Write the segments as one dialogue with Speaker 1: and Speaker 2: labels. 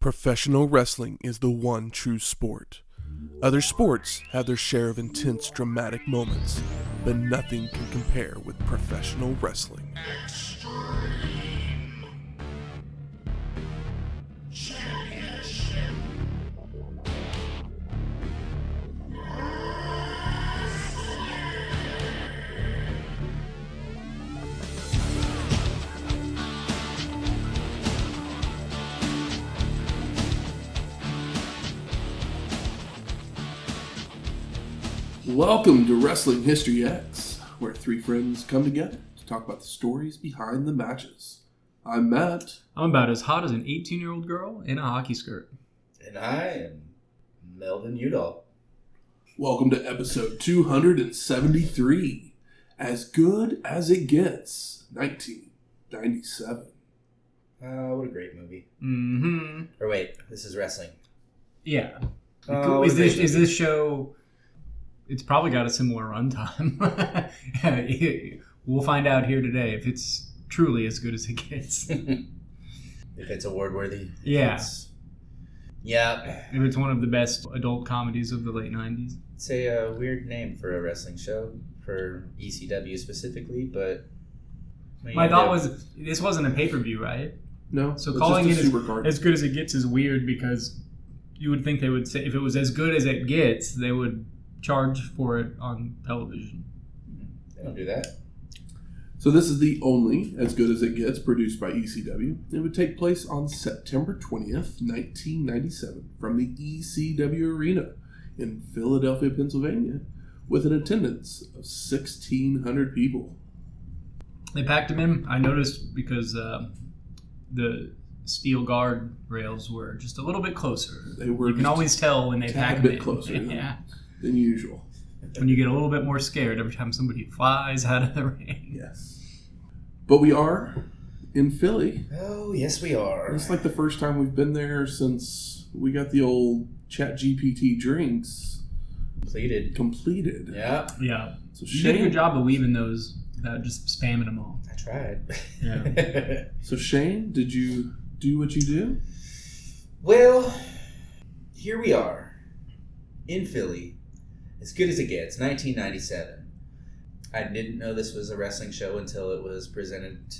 Speaker 1: Professional wrestling is the one true sport. Other sports have their share of intense, dramatic moments, but nothing can compare with professional wrestling. Welcome to Wrestling History X, where three friends come together to talk about the stories behind the matches. I'm Matt.
Speaker 2: I'm about as hot as an 18-year-old girl in a hockey skirt.
Speaker 3: And I am Melvin Udall.
Speaker 1: Welcome to episode 273, As Good as It Gets, 1997.
Speaker 3: What a great movie.
Speaker 2: Mm-hmm.
Speaker 3: Or wait, this is wrestling.
Speaker 2: Yeah. Is this show... It's probably got a similar runtime. We'll find out here today if it's truly as good as it gets.
Speaker 3: If it's award worthy.
Speaker 2: Yeah.
Speaker 3: Yeah.
Speaker 2: If it's one of the best adult comedies of the late 90s.
Speaker 3: It's a weird name for a wrestling show, for ECW specifically, but...
Speaker 2: My thought was, this wasn't a pay-per-view, right?
Speaker 1: No.
Speaker 2: So calling it as good as it gets is weird because you would think they would say, if it was as good as it gets, they would charge for it on television.
Speaker 3: They don't do that.
Speaker 1: So this is the only As Good as It Gets produced by ECW. It would take place on September 20th, 1997 from the ECW Arena in Philadelphia, Pennsylvania with an attendance of 1,600 people.
Speaker 2: They packed him in, I noticed, because the steel guard rails were just a little bit closer.
Speaker 1: They were.
Speaker 2: You can always tell when they pack
Speaker 1: a
Speaker 2: them
Speaker 1: bit
Speaker 2: in.
Speaker 1: closer
Speaker 2: Yeah.
Speaker 1: than usual.
Speaker 2: When you get a little bit more scared every time somebody flies out of the ring.
Speaker 1: Yes. But we are in Philly.
Speaker 3: Oh, yes we are.
Speaker 1: It's like the first time we've been there since we got the old ChatGPT drinks completed.
Speaker 3: Yeah.
Speaker 2: Yeah.
Speaker 1: So
Speaker 2: You did a good job of weaving those without just spamming them all.
Speaker 3: I tried.
Speaker 2: Yeah.
Speaker 1: So Shane, did you do what you do?
Speaker 3: Well, here we are in Philly. As good as it gets, 1997. I didn't know this was a wrestling show until it was presented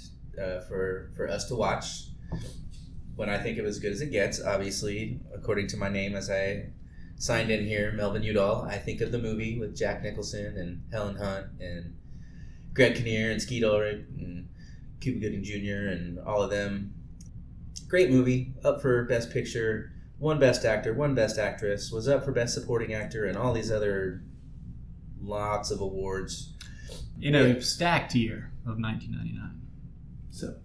Speaker 3: for us to watch. When I think of As Good as It Gets, obviously, according to my name as I signed in here, Melvin Udall, I think of the movie with Jack Nicholson and Helen Hunt and Greg Kinnear and Skeet Ulrich and Cuba Gooding Jr. and all of them. Great movie, up for Best Picture. One Best Actor, one Best Actress, was up for Best Supporting Actor, and all these other lots of awards.
Speaker 2: In a stacked year of 1999.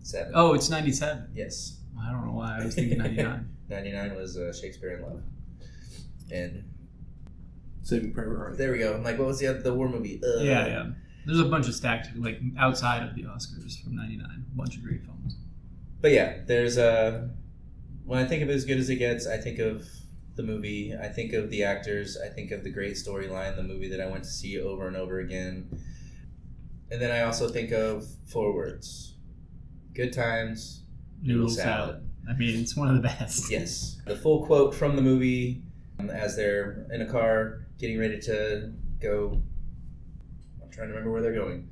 Speaker 3: Seven.
Speaker 2: Oh, it's 97.
Speaker 3: Yes.
Speaker 2: I don't know why I was thinking 99.
Speaker 3: 99 was Shakespeare in Love. And
Speaker 1: Saving Private Ryan.
Speaker 3: there we go. I'm like, what was the war movie?
Speaker 2: Yeah. There's a bunch of stacked, like, outside of the Oscars from 99. A bunch of great films.
Speaker 3: But yeah, there's when I think of As Good as It Gets, I think of the movie, I think of the actors, I think of the great storyline, the movie that I went to see over and over again. And then I also think of four words. Good times, noodle salad.
Speaker 2: I mean, it's one of the best.
Speaker 3: Yes. The full quote from the movie as they're in a car getting ready to go. I'm trying to remember where they're going.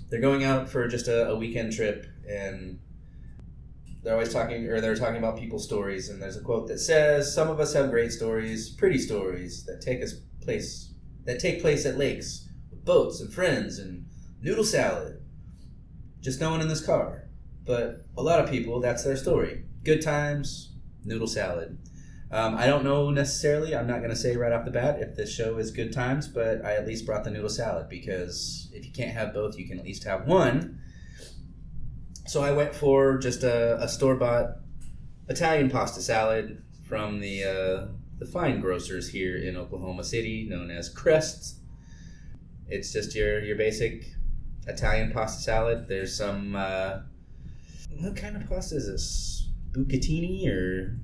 Speaker 3: They're going out for just a weekend trip, and they're talking about people's stories, and there's a quote that says, "Some of us have great stories, pretty stories that take place at lakes with boats and friends and noodle salad. Just no one in this car, but a lot of people, that's their story. Good times, noodle salad." I don't know necessarily. I'm not going to say right off the bat if this show is good times, but I at least brought the noodle salad because if you can't have both, you can at least have one. So I went for just a store-bought Italian pasta salad from the fine grocers here in Oklahoma City, known as Crest. It's just your basic Italian pasta salad. There's some what kind of pasta is this? Bucatini or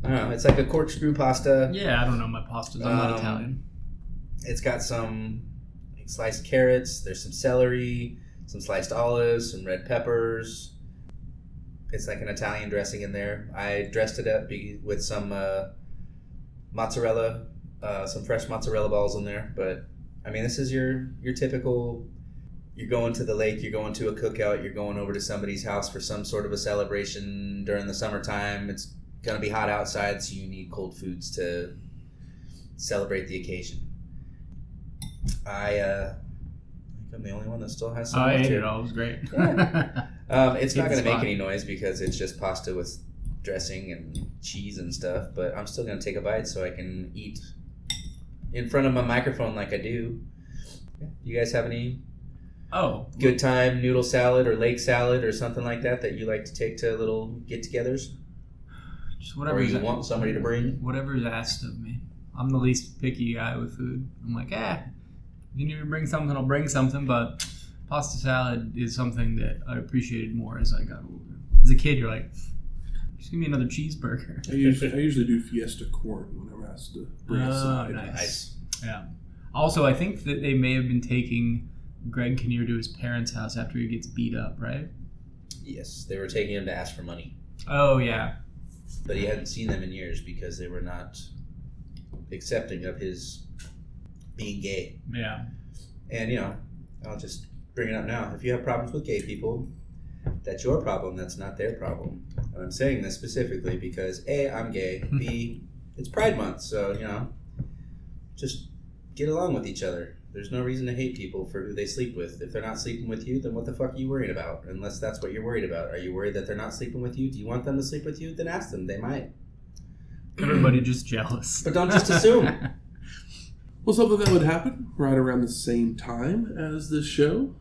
Speaker 3: I don't know. It's like a corkscrew pasta.
Speaker 2: Yeah, I don't know my pastas. I'm not Italian.
Speaker 3: It's got some sliced carrots. There's some celery. Some sliced olives, some red peppers, It's like an Italian dressing in there. I dressed it up with some mozzarella, some fresh mozzarella balls in there. But I mean, this is your typical. You're going to the lake. You're going to a cookout. You're going over to somebody's house for some sort of a celebration during the summertime. It's gonna be hot outside, so you need cold foods to celebrate the occasion. I think I'm the only one that still has some.
Speaker 2: I ate it all. It was great.
Speaker 3: Yeah. It's not going to make any noise because it's just pasta with dressing and cheese and stuff, but I'm still going to take a bite so I can eat in front of my microphone like I do. Yeah. You guys have any good time noodle salad or lake salad or something like that you like to take to little get-togethers?
Speaker 2: Just whatever.
Speaker 3: Or you want somebody to bring?
Speaker 2: Whatever's asked of me. I'm the least picky guy with food. I'm like, you need to bring something, I'll bring something, but pasta salad is something that I appreciated more as I got older. As a kid, you're like, just give me another cheeseburger.
Speaker 1: I usually do Fiesta corn whenever I have to bring a side.
Speaker 3: Nice.
Speaker 2: Yeah. Also, I think that they may have been taking Greg Kinnear to his parents' house after he gets beat up, right?
Speaker 3: Yes, they were taking him to ask for money.
Speaker 2: Oh, yeah.
Speaker 3: But he hadn't seen them in years because they were not accepting of his being gay.
Speaker 2: Yeah.
Speaker 3: And, I'll just bring it up now. If you have problems with gay people, that's your problem. That's not their problem. And I'm saying this specifically because, A, I'm gay. B, it's Pride Month. So, just get along with each other. There's no reason to hate people for who they sleep with. If they're not sleeping with you, then what the fuck are you worried about? Unless that's what you're worried about. Are you worried that they're not sleeping with you? Do you want them to sleep with you? Then ask them. They might.
Speaker 2: Everybody just jealous.
Speaker 3: But don't just assume.
Speaker 1: Well, something that would happen right around the same time as this show,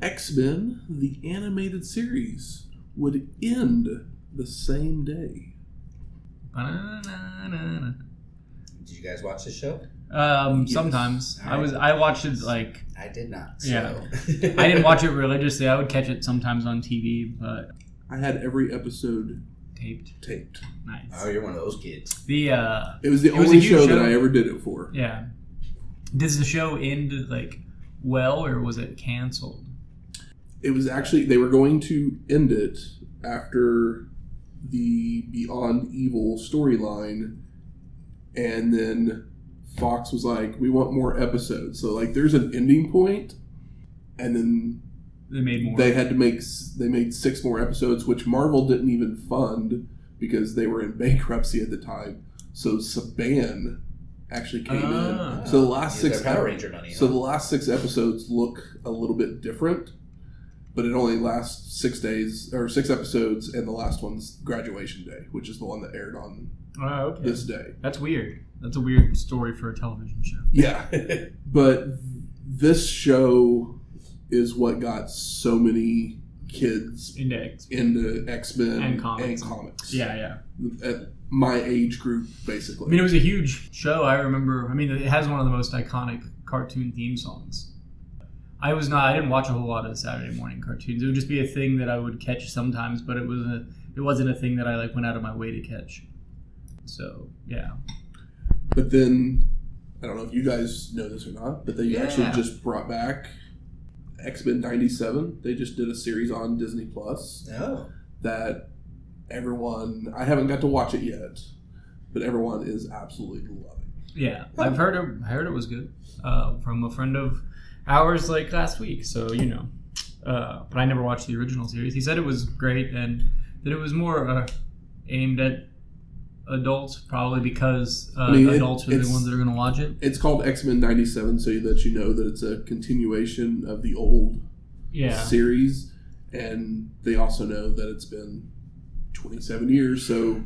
Speaker 1: X-Men, the animated series, would end the same day.
Speaker 3: Did you guys watch this show?
Speaker 1: Yes.
Speaker 2: Sometimes. I watched it like...
Speaker 3: I did not. So.
Speaker 2: Yeah. I didn't watch it religiously. I would catch it sometimes on TV, but...
Speaker 1: I had every episode
Speaker 2: taped. Nice.
Speaker 3: Oh, you're one of those kids.
Speaker 1: It was the only show that I ever did it for.
Speaker 2: Yeah. Does the show end well, or was it canceled?
Speaker 1: It was actually, they were going to end it after the Beyond Evil storyline, and then Fox was like, we want more episodes. So there's an ending point, and then
Speaker 2: they made more.
Speaker 1: They made 6 more episodes, which Marvel didn't even fund because they were in bankruptcy at the time. So Saban actually came in. So the last 6
Speaker 3: Power Ranger money.
Speaker 1: So the last 6 episodes look a little bit different, but it only lasts 6 days or 6 episodes, and the last one's Graduation Day, which is the one that aired on this day.
Speaker 2: That's weird. That's a weird story for a television show.
Speaker 1: Yeah, but this show is what got so many kids into X-Men and comics.
Speaker 2: Yeah.
Speaker 1: At my age group, basically.
Speaker 2: I mean, it was a huge show. I remember. I mean, it has one of the most iconic cartoon theme songs. I didn't watch a whole lot of Saturday morning cartoons. It would just be a thing that I would catch sometimes, but it wasn't a thing that I went out of my way to catch. So yeah.
Speaker 1: But then I don't know if you guys know this or not, but they actually just brought back X-Men 97. They just did a series on Disney Plus.
Speaker 3: Oh.
Speaker 1: That everyone, I haven't got to watch it yet, but everyone is absolutely loving.
Speaker 2: Yeah, I've heard it was good from a friend of ours last week. So but I never watched the original series. He said it was great and that it was more aimed at adults, probably because adults are the ones that are going to watch it.
Speaker 1: It's called X-Men 97, so that you know that it's a continuation of the old series, and they also know that it's been 27 years, so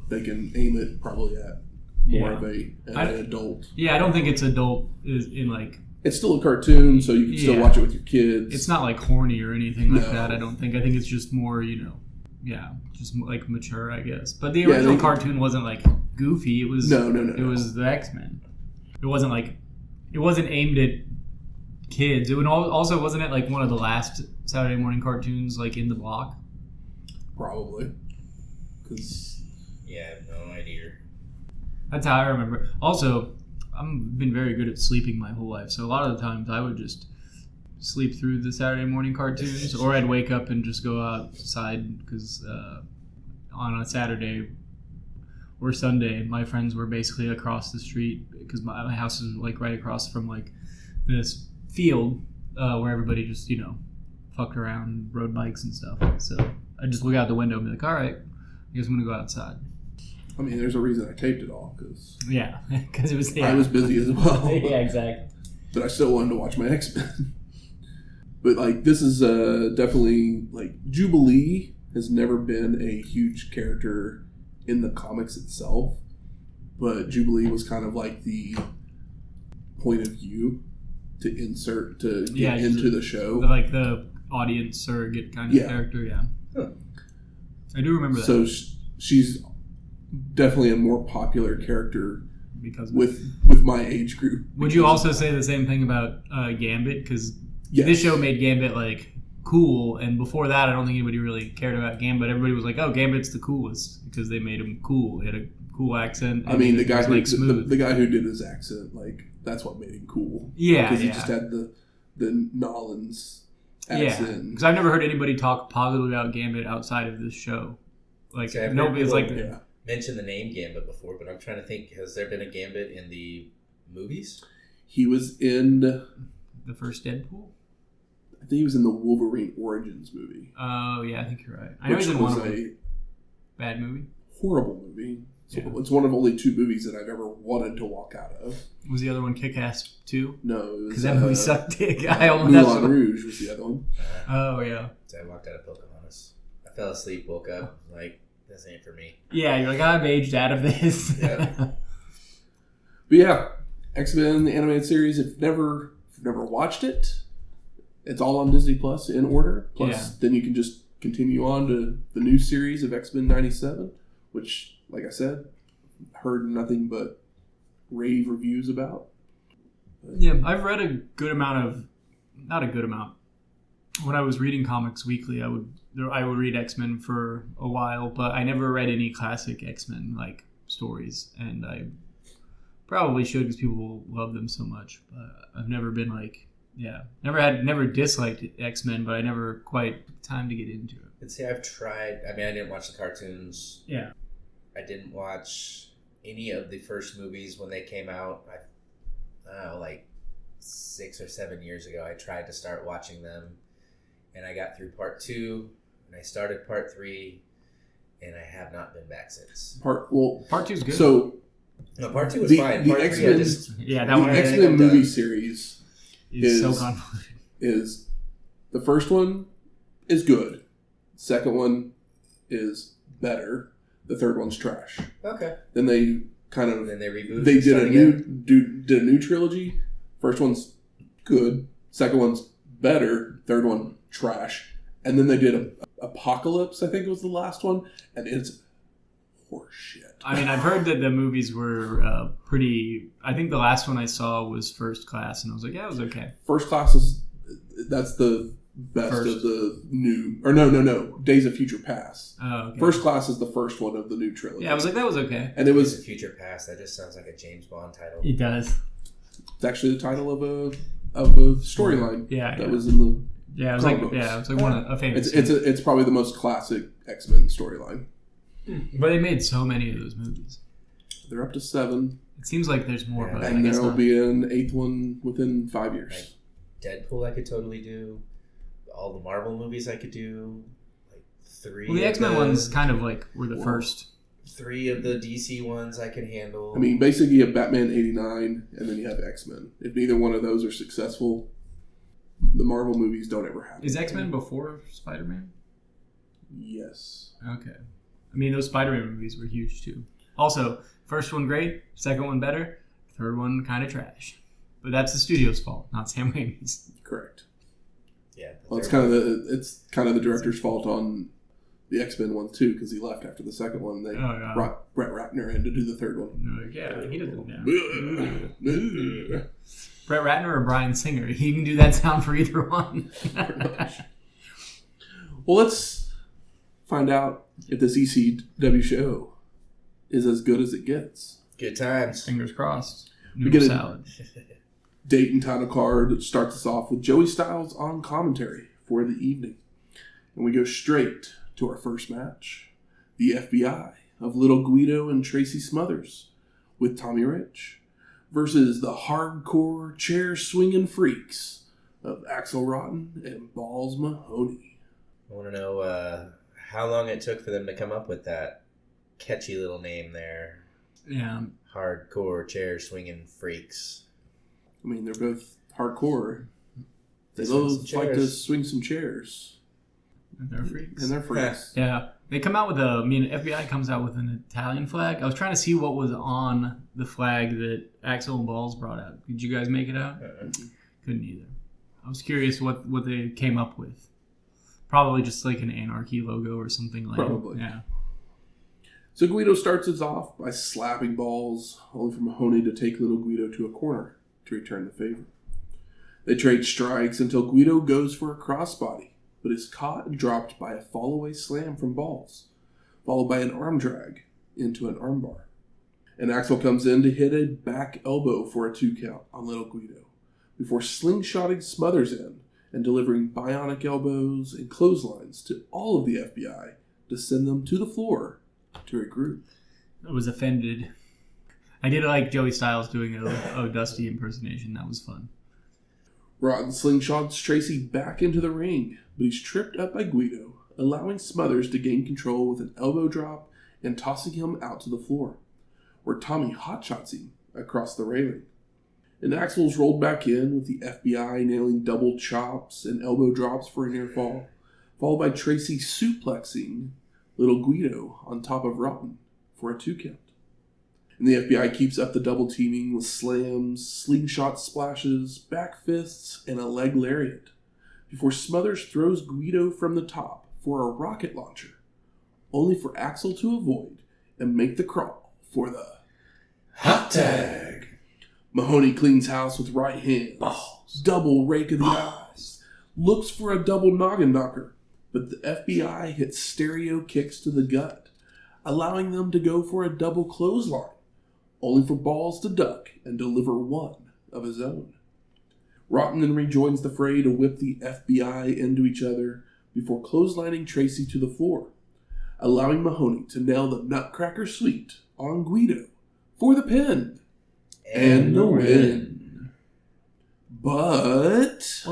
Speaker 1: they can aim it probably at more of an adult.
Speaker 2: Yeah, I don't think it's adult in
Speaker 1: It's still a cartoon, so you can still watch it with your kids.
Speaker 2: It's not horny or anything like that, I don't think. I think it's just more, just mature, I guess. But the original cartoon wasn't goofy. It was It was the X-Men. It wasn't aimed at kids. It also wasn't it one of the last Saturday morning cartoons in the block.
Speaker 1: Probably.
Speaker 3: I have no idea.
Speaker 2: That's how I remember. Also, I've been very good at sleeping my whole life, so a lot of the times I would just sleep through the Saturday morning cartoons, or I'd wake up and just go outside because on a Saturday or Sunday, my friends were basically across the street because my house is like right across from like this field where everybody just, fucked around, rode bikes and stuff. So I just look out the window and be like, all right, I guess I'm going to go outside.
Speaker 1: I mean, there's a reason I taped it all.
Speaker 2: Because it was... Yeah.
Speaker 1: I was busy as well.
Speaker 2: Yeah, exactly.
Speaker 1: But I still wanted to watch my X-Men. But, like, this is definitely... Like, Jubilee has never been a huge character in the comics itself. But Jubilee was kind of like the point of view to insert, to get into the show.
Speaker 2: Like the audience surrogate kind of character, Huh. I do remember that.
Speaker 1: So she's definitely a more popular character
Speaker 2: because
Speaker 1: with my age group.
Speaker 2: Would you also say the same thing about Gambit? Because this show made Gambit like cool, and before that, I don't think anybody really cared about Gambit. Everybody was like, "Oh, Gambit's the coolest" because they made him cool. He had a cool accent.
Speaker 1: I mean, the guy who did his accent, like that's what made him cool.
Speaker 2: Yeah,
Speaker 1: because he just had the Nolans accent.
Speaker 2: Because I've never heard anybody talk positively about Gambit outside of this show. Like nobody's like
Speaker 3: mentioned the name Gambit before, but I'm trying to think: has there been a Gambit in the movies?
Speaker 1: He was in
Speaker 2: the first Deadpool.
Speaker 1: I think he was in the Wolverine Origins movie.
Speaker 2: Oh yeah, I think you're right. I know he's in one of them. Bad movie.
Speaker 1: Horrible movie. So it's one of only 2 movies that I've ever wanted to walk out of.
Speaker 2: Was the other one Kick-Ass 2?
Speaker 1: No, it was
Speaker 2: because that movie sucked dick.
Speaker 1: Moulin Rouge was the other one.
Speaker 2: Oh yeah.
Speaker 3: So I walked out of Pocahontas. I fell asleep, woke up, like this ain't for me.
Speaker 2: Yeah, you're like I've aged out of this.
Speaker 3: Yeah.
Speaker 1: But yeah, X-Men the animated series. If you've never watched it, it's all on Disney Plus in order. Plus, then you can just continue on to the new series of X-Men 97, which, like I said, heard nothing but rave reviews about.
Speaker 2: Yeah, I've read a good amount of, not a good amount. When I was reading Comics Weekly, I would read X-Men for a while, but I never read any classic X-Men like stories, and I probably should because people love them so much. But I've never been like, never disliked X-Men, but I never quite time to get into it.
Speaker 3: And see, I've tried. I mean, I didn't watch the cartoons.
Speaker 2: Yeah.
Speaker 3: I didn't watch any of the first movies when they came out. I don't know, like 6 or 7 years ago, I tried to start watching them, and I got through part 2, and I started part 3, and I have not been back since.
Speaker 2: Part 2 is good.
Speaker 1: So,
Speaker 3: no, part 2 was fine. Part 3,
Speaker 1: X-Men, the X-Men movie series is
Speaker 2: so convoluted.
Speaker 1: Is the first one is good. Second one is better. The third one's trash.
Speaker 3: Okay.
Speaker 1: Then they
Speaker 3: rebooted.
Speaker 1: They did a new trilogy. First one's good. Second one's better. Third one trash. And then they did Apocalypse. I think was the last one, and it's horseshit.
Speaker 2: I mean, I've heard that the movies were pretty. I think the last one I saw was First Class, and I was like, yeah, it was okay.
Speaker 1: First Class that's the best of the new, or no, Days of Future Past.
Speaker 2: Oh, okay.
Speaker 1: First Class is the first one of the new trilogy.
Speaker 2: Yeah, I was like, that was okay.
Speaker 1: And it was
Speaker 3: Days of Future Past. That just sounds like a James Bond title.
Speaker 2: It does.
Speaker 1: It's actually the title of a storyline.
Speaker 2: That
Speaker 1: was in the.
Speaker 2: Yeah, it was like one of a famous.
Speaker 1: It's probably the most classic X-Men storyline.
Speaker 2: But they made so many of those movies.
Speaker 1: They're up to 7.
Speaker 2: It seems like there's more, but
Speaker 1: and there will be an 8th one within 5 years.
Speaker 3: Like Deadpool, I could totally do. All the Marvel movies, I could do. Like 3.
Speaker 2: Well, the X-Men ones kind of like were the first.
Speaker 3: 3 of the DC ones I can handle.
Speaker 1: I mean, basically you have Batman 89, and then you have X-Men. If neither one of those are successful, the Marvel movies don't ever happen.
Speaker 2: Is X-Men before Spider-Man?
Speaker 1: Yes.
Speaker 2: Okay. I mean, those Spider-Man movies were huge too. Also, first one great, second one better, third one kind of trash. But that's the studio's fault, not Sam Raimi's.
Speaker 1: Correct.
Speaker 3: Yeah.
Speaker 1: Well, it's kind of the director's fault on the X-Men one too, because he left after the second one. They brought Brett Ratner in to do the third one.
Speaker 2: Yeah, he doesn't know. Brett Ratner or Bryan Singer? He can do that sound for either one.
Speaker 1: Well, let's find out if this ECW show is as good as it gets.
Speaker 3: Good times.
Speaker 2: Fingers crossed.
Speaker 1: We get
Speaker 2: salad.
Speaker 1: Date and title card starts us off with Joey Styles on commentary for the evening. And we go straight to our first match. The FBI of Little Guido and Tracy Smothers with Tommy Rich versus the hardcore chair swinging freaks of Axel Rotten and Balls Mahoney.
Speaker 3: I want to know how long it took for them to come up with that catchy little name there.
Speaker 2: Yeah.
Speaker 3: Hardcore chair swinging freaks.
Speaker 1: I mean, they're both hardcore. They both like to swing some chairs.
Speaker 2: And they're freaks.
Speaker 1: And they're freaks.
Speaker 2: Yeah. They come out with FBI comes out with an Italian flag. I was trying to see what was on the flag that Axel and Balls brought out. Did you guys make it out? Couldn't either. I was curious what they came up with. Probably just like an Anarchy logo or something like that.
Speaker 1: Probably.
Speaker 2: Yeah.
Speaker 1: So Guido starts us off by slapping Balls, only for Mahoney to take little Guido to a corner to return the favor. They trade strikes until Guido goes for a crossbody, but is caught and dropped by a fall-away slam from Balls, followed by an arm drag into an armbar. And Axel comes in to hit a back elbow for a 2 count on little Guido, before slingshotting Smothers in and delivering bionic elbows and clotheslines to all of the FBI to send them to the floor to regroup.
Speaker 2: I was offended. I did like Joey Styles doing a Dusty impersonation. That was fun.
Speaker 1: Rotten slingshots Tracy back into the ring, but he's tripped up by Guido, allowing Smothers to gain control with an elbow drop and tossing him out to the floor, where Tommy hotshots him across the railing. And Axel's rolled back in with the FBI nailing double chops and elbow drops for a near fall, followed by Tracy suplexing little Guido on top of Rotten for a 2 count. And the FBI keeps up the double teaming with slams, slingshot splashes, back fists, and a leg lariat, before Smothers throws Guido from the top for a rocket launcher, only for Axel to avoid and make the crawl for the hot tag. Mahoney cleans house with right hand, Balls, double rake of the eyes, looks for a double noggin knocker, but the FBI hits stereo kicks to the gut, allowing them to go for a double clothesline, only for Balls to duck and deliver one of his own. Rotten then rejoins the fray to whip the FBI into each other before clotheslining Tracy to the floor, allowing Mahoney to nail the Nutcracker Suite on Guido for the pin and the win. But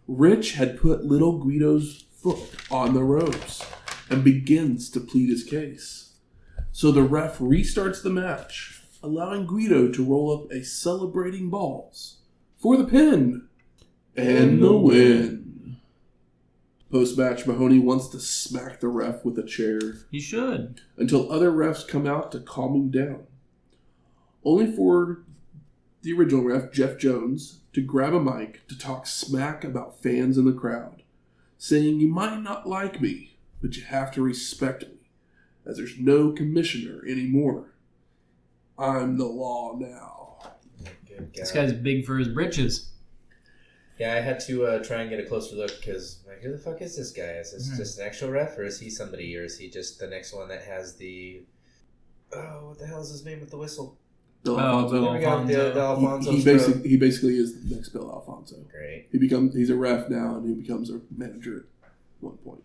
Speaker 1: Rich had put little Guido's foot on the ropes and begins to plead his case. So the ref restarts the match, allowing Guido to roll up a celebrating Balls for the pin and the win. Post-match, Mahoney wants to smack the ref with a chair.
Speaker 2: He should.
Speaker 1: Until other refs come out to calm him down. Only for the original ref, Jeff Jones, to grab a mic to talk smack about fans in the crowd, saying, "You might not like me, but you have to respect me, as there's no commissioner anymore. I'm the law now."
Speaker 2: This guy's big for his britches.
Speaker 3: Yeah, I had to try and get a closer look because, like, who the fuck is this guy? Is this just an actual ref, or is he somebody, or is he just the next one that has the... Oh, what the hell is his name with the whistle?
Speaker 1: Bill Alfonso.
Speaker 3: There we go, the Alfonso.
Speaker 1: He basically is the next Bill Alfonso.
Speaker 3: Great.
Speaker 1: He's a ref now, and he becomes a manager at one point.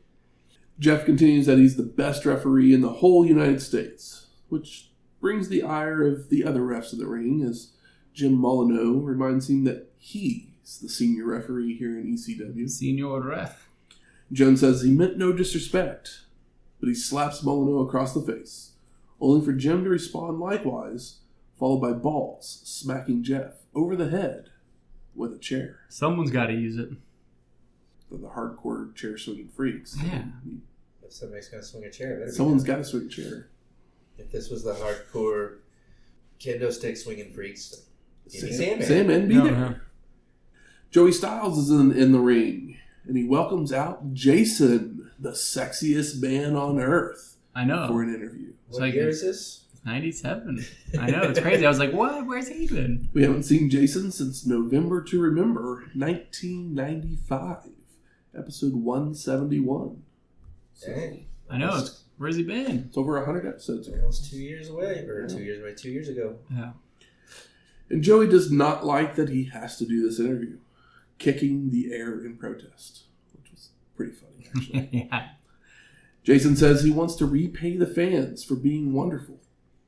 Speaker 1: Jeff continues that he's the best referee in the whole United States, which brings the ire of the other refs of the ring, as Jim Molyneux reminds him that he's the senior referee here in ECW.
Speaker 2: Senior ref.
Speaker 1: Jones says he meant no disrespect, but he slaps Molyneux across the face, only for Jim to respond likewise, followed by Balls smacking Jeff over the head with a chair.
Speaker 2: Someone's got to use it.
Speaker 1: For the hardcore chair swinging freaks.
Speaker 2: Yeah.
Speaker 3: If somebody's going to swing a chair,
Speaker 1: someone's got to swing a chair.
Speaker 3: If this was the hardcore kendo stick swinging freaks,
Speaker 1: Sandman be there. Joey Styles is in the ring, and he welcomes out Jason, the sexiest man on earth.
Speaker 2: I know.
Speaker 1: For an interview.
Speaker 3: What year is this?
Speaker 2: 97. I know, it's crazy. I was like, what? Where's he been?
Speaker 1: We haven't seen Jason since November to Remember, 1995. Episode 171.
Speaker 3: Dang.
Speaker 2: I know. Where's he been?
Speaker 1: It's over 100 episodes.
Speaker 3: Almost 2 years away. Or 2 years away, 2 years ago.
Speaker 2: Yeah.
Speaker 1: And Joey does not like that he has to do this interview, kicking the air in protest, which was pretty funny, actually.
Speaker 2: Yeah.
Speaker 1: Jason says he wants to repay the fans for being wonderful.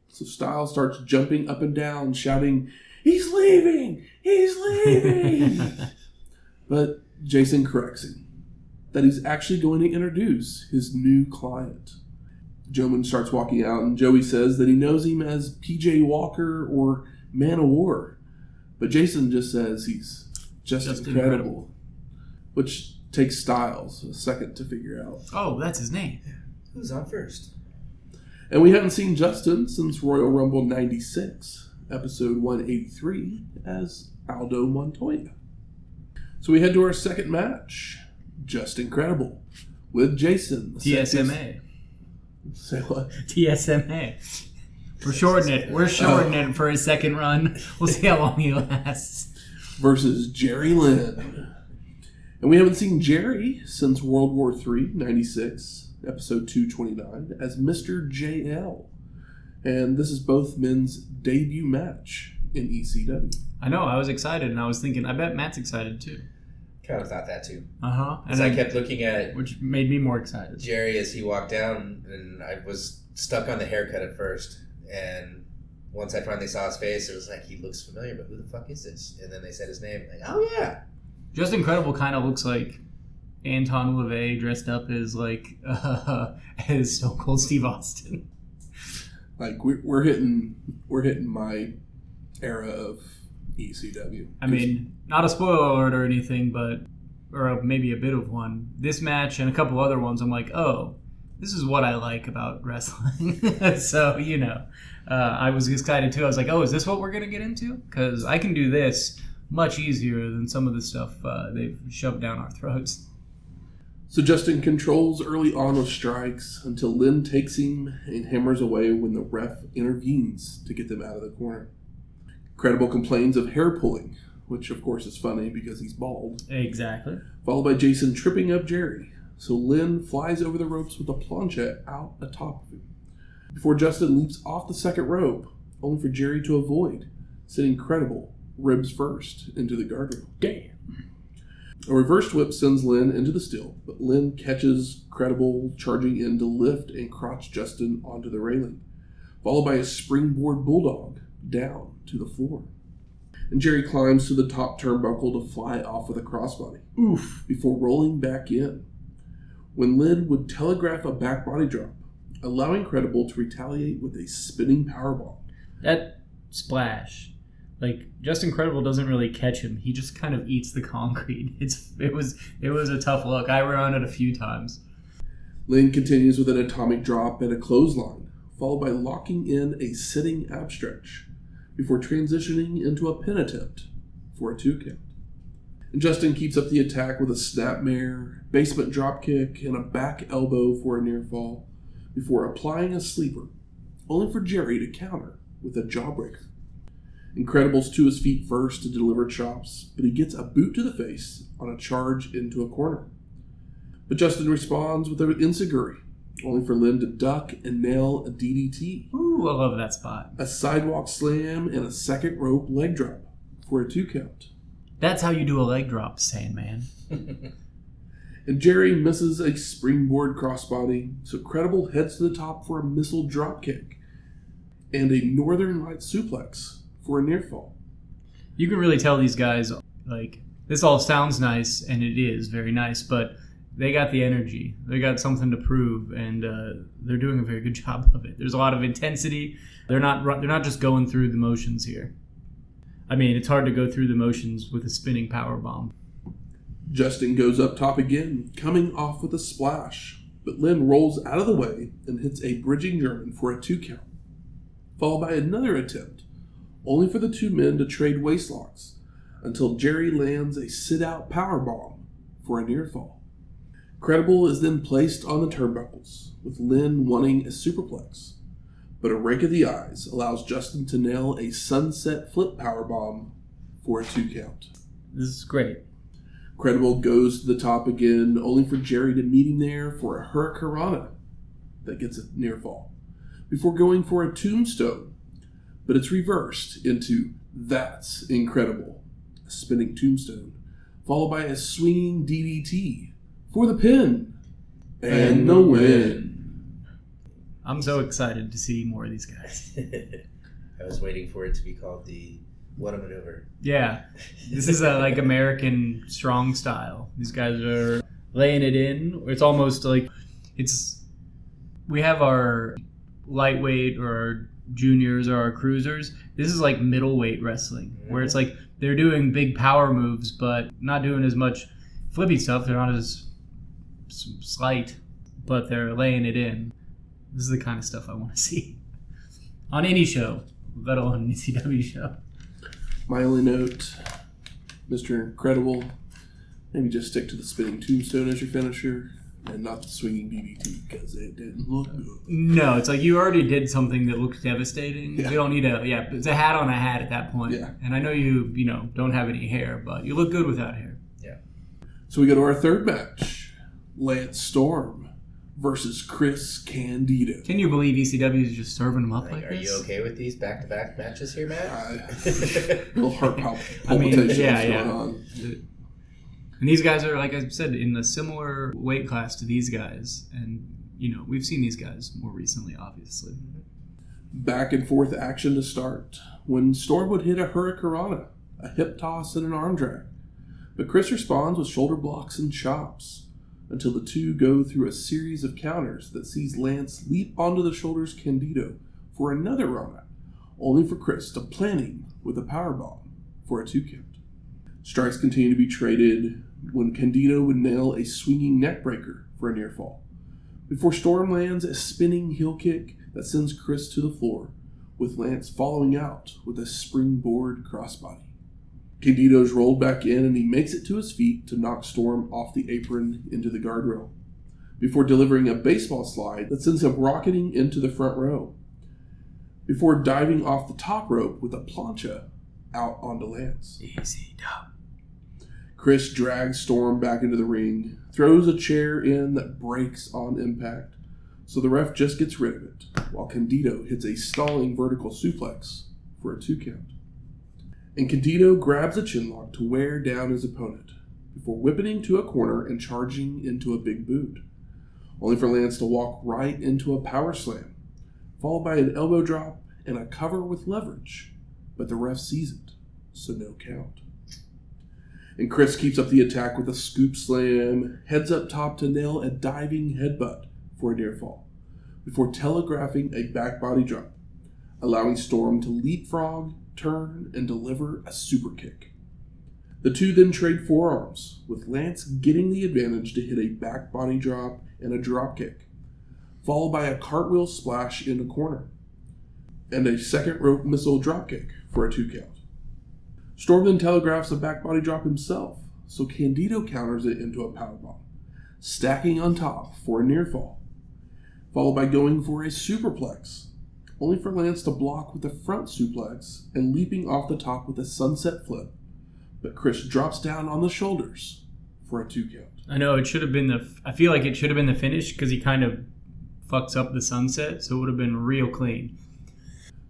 Speaker 1: So Styles starts jumping up and down, shouting, "He's leaving! He's leaving!" But Jason corrects him that he's actually going to introduce his new client. Joman starts walking out, and Joey says that he knows him as PJ Walker or Man of War. But Jason just says he's just incredible. Which takes Styles a second to figure out.
Speaker 2: Oh, that's his name.
Speaker 3: Who's on first?
Speaker 1: And we haven't seen Justin since Royal Rumble 96, episode 183, as Aldo Montoya. So we head to our second match. Just Incredible. With Jason.
Speaker 2: TSMA.
Speaker 1: Say what?
Speaker 2: TSMA. We're shortening it. We're shortening it for his second run. We'll see how long he lasts.
Speaker 1: Versus Jerry Lynn. And we haven't seen Jerry since World War III, 96, episode 229, as Mr. JL. And this is both men's debut match in ECW.
Speaker 2: I know, I was excited, and I was thinking, I bet Matt's excited too.
Speaker 3: Kind of thought that too.
Speaker 2: Uh-huh.
Speaker 3: As I kept looking at
Speaker 2: which made me more excited.
Speaker 3: Jerry as he walked down, and I was stuck on the haircut at first. And once I finally saw his face, it was like, he looks familiar, but who the fuck is this? And then they said his name. Like, oh yeah.
Speaker 2: Just Incredible kind of looks like Anton LaVey dressed up as as Stone Cold Steve Austin.
Speaker 1: Like we're hitting my era of ECW.
Speaker 2: I mean, not a spoiler alert or anything, or maybe a bit of one. This match and a couple other ones, I'm like, oh, this is what I like about wrestling. So, I was excited too. I was like, oh, is this what we're going to get into? Because I can do this much easier than some of the stuff they've shoved down our throats.
Speaker 1: So Justin controls early on with strikes until Lynn takes him and hammers away when the ref intervenes to get them out of the corner. Incredible complains of hair pulling, which of course is funny because he's bald.
Speaker 2: Exactly.
Speaker 1: Followed by Jason tripping up Jerry. So Lynn flies over the ropes with a planchette out atop of him. Before Justin leaps off the second rope, only for Jerry to avoid, sending Incredible ribs first into the guardrail.
Speaker 2: Damn.
Speaker 1: A reversed whip sends Lynn into the still, but Lynn catches Incredible charging in to lift and crotch Justin onto the railing, followed by a springboard bulldog down to the floor. And Jerry climbs to the top turnbuckle to fly off with a crossbody. Oof! Before rolling back in, when Lynn would telegraph a back body drop, allowing Incredible to retaliate with a spinning powerbomb.
Speaker 2: That splash, Just Incredible doesn't really catch him. He just kind of eats the concrete. It was a tough look. I ran it a few times.
Speaker 1: Lynn continues with an atomic drop and a clothesline, followed by locking in a sitting ab stretch, before transitioning into a pin attempt for a 2 count. And Justin keeps up the attack with a snapmare, basement dropkick, and a back elbow for a near fall, before applying a sleeper, only for Jerry to counter with a jawbreaker. Incredible's to his feet first to deliver chops, but he gets a boot to the face on a charge into a corner. But Justin responds with an enziguri, only for Lynn to duck and nail a DDT.
Speaker 2: Ooh, I love that spot.
Speaker 1: A sidewalk slam and a second rope leg drop for a 2 count.
Speaker 2: That's how you do a leg drop, Sandman.
Speaker 1: And Jerry misses a springboard crossbody, so Incredible heads to the top for a missile dropkick and a Northern Light suplex for a near fall.
Speaker 2: You can really tell these guys, this all sounds nice, and it is very nice, but they got the energy. They got something to prove, and they're doing a very good job of it. There's a lot of intensity. They're not just going through the motions here. I mean, it's hard to go through the motions with a spinning powerbomb.
Speaker 1: Justin goes up top again, coming off with a splash, but Lynn rolls out of the way and hits a bridging German for a 2 count, followed by another attempt, only for the two men to trade waistlocks, until Jerry lands a sit-out powerbomb for a near fall. Incredible is then placed on the turnbuckles, with Lynn wanting a superplex, but a rake of the eyes allows Justin to nail a sunset flip powerbomb for a 2 count.
Speaker 2: This is great.
Speaker 1: Incredible goes to the top again, only for Jerry to meet him there for a hurricanrana that gets a near fall, before going for a tombstone. but it's reversed into "That's Incredible," a spinning tombstone, followed by a swinging DDT for the pin and the win.
Speaker 2: I'm so excited to see more of these guys.
Speaker 3: I was waiting for it to be called the "What a Maneuver."
Speaker 2: Yeah, this is a American strong style. These guys are laying it in. It's almost like we have our lightweight or our juniors or our cruisers. This is like middleweight wrestling, where it's like they're doing big power moves, but not doing as much flippy stuff. They're not as slight, but they're laying it in. This is the kind of stuff I want to see on any show, let alone an ECW show.
Speaker 1: My only note, Mr. Incredible, maybe just stick to the spinning tombstone as your finisher and not the swinging DDT, because it didn't look good.
Speaker 2: No, it's like you already did something that looked devastating.
Speaker 1: Yeah.
Speaker 2: You don't need it's a hat on a hat at that point.
Speaker 1: Yeah.
Speaker 2: And I know you don't have any hair, but you look good without hair.
Speaker 3: Yeah.
Speaker 1: So we go to our third match, Lance Storm versus Chris Candido.
Speaker 2: Can you believe ECW is just serving them up like
Speaker 3: Are
Speaker 2: this?
Speaker 3: you okay with these back-to-back matches here, Matt?
Speaker 1: A little heart palpitations going on.
Speaker 2: And these guys are, like I said, in a similar weight class to these guys. And, we've seen these guys more recently, obviously.
Speaker 1: Back and forth action to start, when Storm would hit a hurricanrana, a hip toss, and an arm drag. But Chris responds with shoulder blocks and chops, until the two go through a series of counters that sees Lance leap onto the shoulders Candido for another rana, only for Chris to plant him with a powerbomb for a 2 count. Strikes continue to be traded when Candido would nail a swinging neckbreaker for a near fall, before Storm lands a spinning heel kick that sends Chris to the floor, with Lance following out with a springboard crossbody. Candido's rolled back in and he makes it to his feet to knock Storm off the apron into the guardrail, before delivering a baseball slide that sends him rocketing into the front row, before diving off the top rope with a plancha out onto Lance.
Speaker 2: Easy dub.
Speaker 1: Chris drags Storm back into the ring, throws a chair in that breaks on impact, so the ref just gets rid of it, while Candido hits a stalling vertical suplex for a 2 count. And Candido grabs a chinlock to wear down his opponent, before whipping him to a corner and charging into a big boot, only for Lance to walk right into a power slam, followed by an elbow drop and a cover with leverage, but the ref sees it, so no count. And Chris keeps up the attack with a scoop slam, heads up top to nail a diving headbutt for a near fall, before telegraphing a back body drop, allowing Storm to leapfrog, turn, and deliver a super kick. The two then trade forearms, with Lance getting the advantage to hit a back body drop and a drop kick, followed by a cartwheel splash in the corner, and a second rope missile drop kick for a 2 count. Storm then telegraphs a back body drop himself, so Candido counters it into a powerbomb, stacking on top for a near fall, followed by going for a superplex, only for Lance to block with a front suplex and leaping off the top with a sunset flip, but Chris drops down on the shoulders for a 2 count.
Speaker 2: I know, it should have been I feel like it should have been the finish because he kind of fucks up the sunset, so it would have been real clean.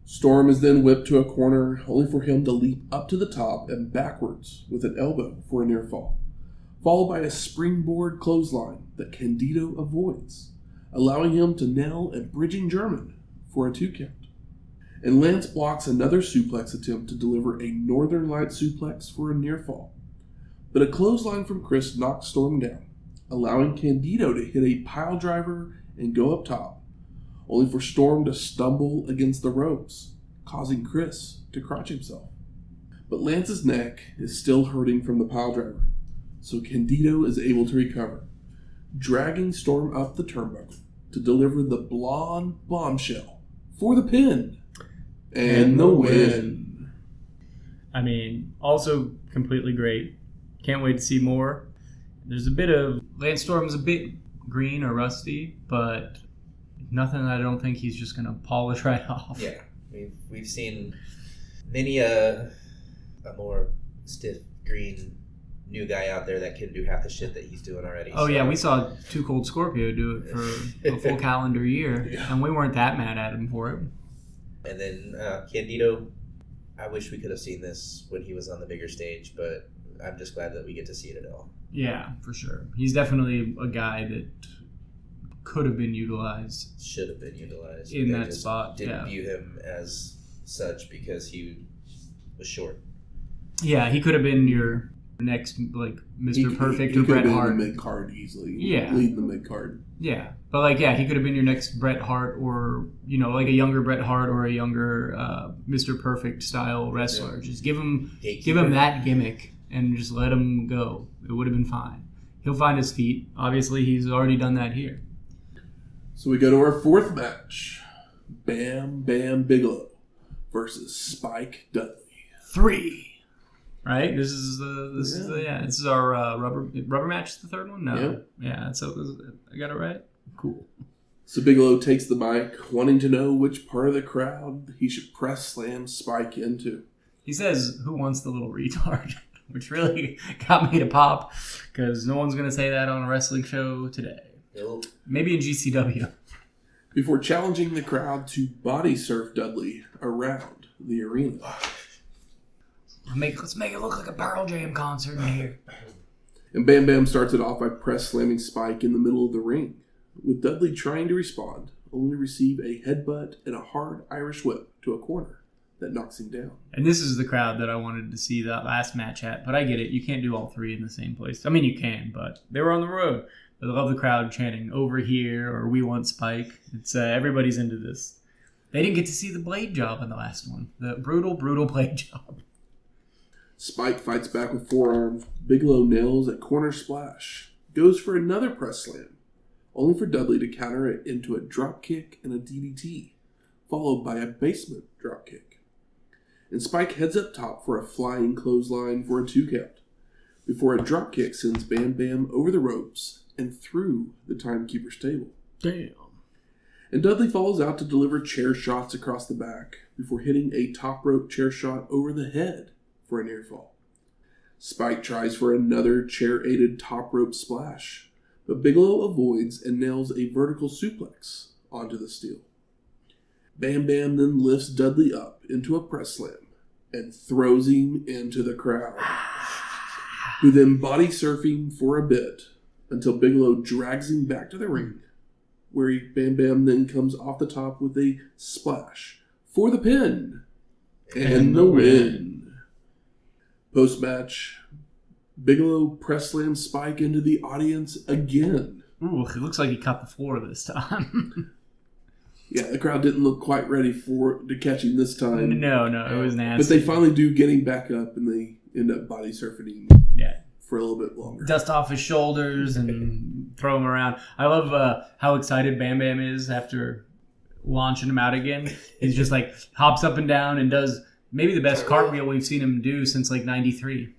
Speaker 1: Storm is then whipped to a corner, only for him to leap up to the top and backwards with an elbow for a near fall, followed by a springboard clothesline that Candido avoids, allowing him to nail a bridging German for a 2 count. And Lance blocks another suplex attempt to deliver a Northern Light suplex for a near fall, but a clothesline from Chris knocks Storm down, allowing Candido to hit a pile driver and go up top, only for Storm to stumble against the ropes, causing Chris to crotch himself. But Lance's neck is still hurting from the pile driver, so Candido is able to recover, dragging Storm up the turnbuckle to deliver the blonde bombshell for the pin and the win.
Speaker 2: I mean, also completely great. Can't wait to see more. There's a bit of... Lance Storm's a bit green or rusty, but nothing that I don't think he's just going to polish right off.
Speaker 3: Yeah, we've seen many a more stiff green new guy out there that can do half the shit that he's doing already.
Speaker 2: Oh, so. Yeah, we saw Too Cold Scorpio do it for a full calendar year, and we weren't that mad at him for it.
Speaker 3: And then Candido, I wish we could have seen this when he was on the bigger stage, but I'm just glad that we get to see it at all.
Speaker 2: Yeah, for sure. He's definitely a guy that could have been utilized.
Speaker 3: Should have been utilized.
Speaker 2: In that spot,
Speaker 3: didn't view him as such because he was short.
Speaker 2: Yeah, he could have been your next, like, Mr. Perfect or Bret Hart.
Speaker 1: He could have been the mid-card easily.
Speaker 2: Yeah.
Speaker 1: Leading the mid-card.
Speaker 2: Yeah. But, like, yeah, he could have been your next Bret Hart or, you know, like a younger Bret Hart or a younger Mr. Perfect style wrestler. Yeah. Just give him that gimmick and just let him go. It would have been fine. He'll find his feet. Obviously, he's already done that here.
Speaker 1: So we go to our fourth match. Bam Bam Bigelow versus Spike Dudley.
Speaker 2: 3. Right? This is our rubber match. The third one? No. Yeah. So I got it right. Cool.
Speaker 1: So Bigelow takes the mic, wanting to know which part of the crowd he should press slam Spike into.
Speaker 2: He says, "Who wants the little retard?" Which really got me to pop because no one's gonna say that on a wrestling show today.
Speaker 3: Nope.
Speaker 2: Maybe in GCW.
Speaker 1: Before challenging the crowd to body surf Dudley around the arena.
Speaker 2: Let's make it look like a Pearl Jam concert in here.
Speaker 1: And Bam Bam starts it off by press slamming Spike in the middle of the ring, with Dudley trying to respond, only to receive a headbutt and a hard Irish whip to a corner that knocks him down.
Speaker 2: And this is the crowd that I wanted to see that last match at, but I get it. You can't do all three in the same place. I mean, you can, but they were on the road. I love the crowd chanting, "Over here," or "We want Spike." It's everybody's into this. They didn't get to see the blade job in the last one. The brutal blade job.
Speaker 1: Spike fights back with forearms. Bigelow nails a corner splash. Goes for another press slam, only for Dudley to counter it into a drop kick and a DDT, followed by a basement drop kick. And Spike heads up top for a flying clothesline for a 2 count, before a drop kick sends Bam Bam over the ropes and through the timekeeper's table.
Speaker 2: Damn.
Speaker 1: And Dudley falls out to deliver chair shots across the back, before hitting a top rope chair shot over the head for a near fall. Spike tries for another chair-aided top rope splash, but Bigelow avoids and nails a vertical suplex onto the steel. Bam Bam then lifts Dudley up into a press slam and throws him into the crowd, who then body surfing for a bit until Bigelow drags him back to the ring, where Bam Bam then comes off the top with a splash for the pin and the win. Post-match, Bigelow press slams Spike into the audience again.
Speaker 2: Ooh, it looks like he cut the floor this time.
Speaker 1: Yeah, the crowd didn't look quite ready to catch him this time.
Speaker 2: No, it was nasty.
Speaker 1: But they finally do get him back up, and they end up body surfing him for a little bit longer.
Speaker 2: Dust off his shoulders and throw him around. I love how excited Bam Bam is after launching him out again. He's just like hops up and down and does maybe the best cartwheel we've seen him do since like 93.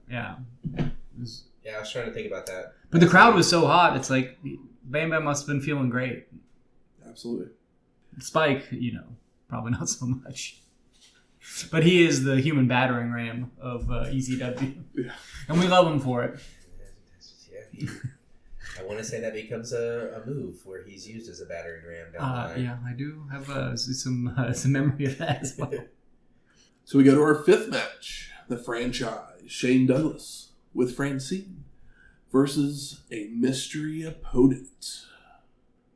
Speaker 2: Yeah.
Speaker 3: I was trying to think about that.
Speaker 2: But the crowd was so hot, it's like Bam Bam must have been feeling great.
Speaker 1: Absolutely.
Speaker 2: Spike, probably not so much. But he is the human battering ram of ECW. Yeah. And we love him for it.
Speaker 3: Yeah, I want to say that becomes a move where he's used as a battering ram down the line.
Speaker 2: Yeah, I do have some memory of that as well.
Speaker 1: So we go to our fifth match, the franchise, Shane Douglas with Francine versus a mystery opponent.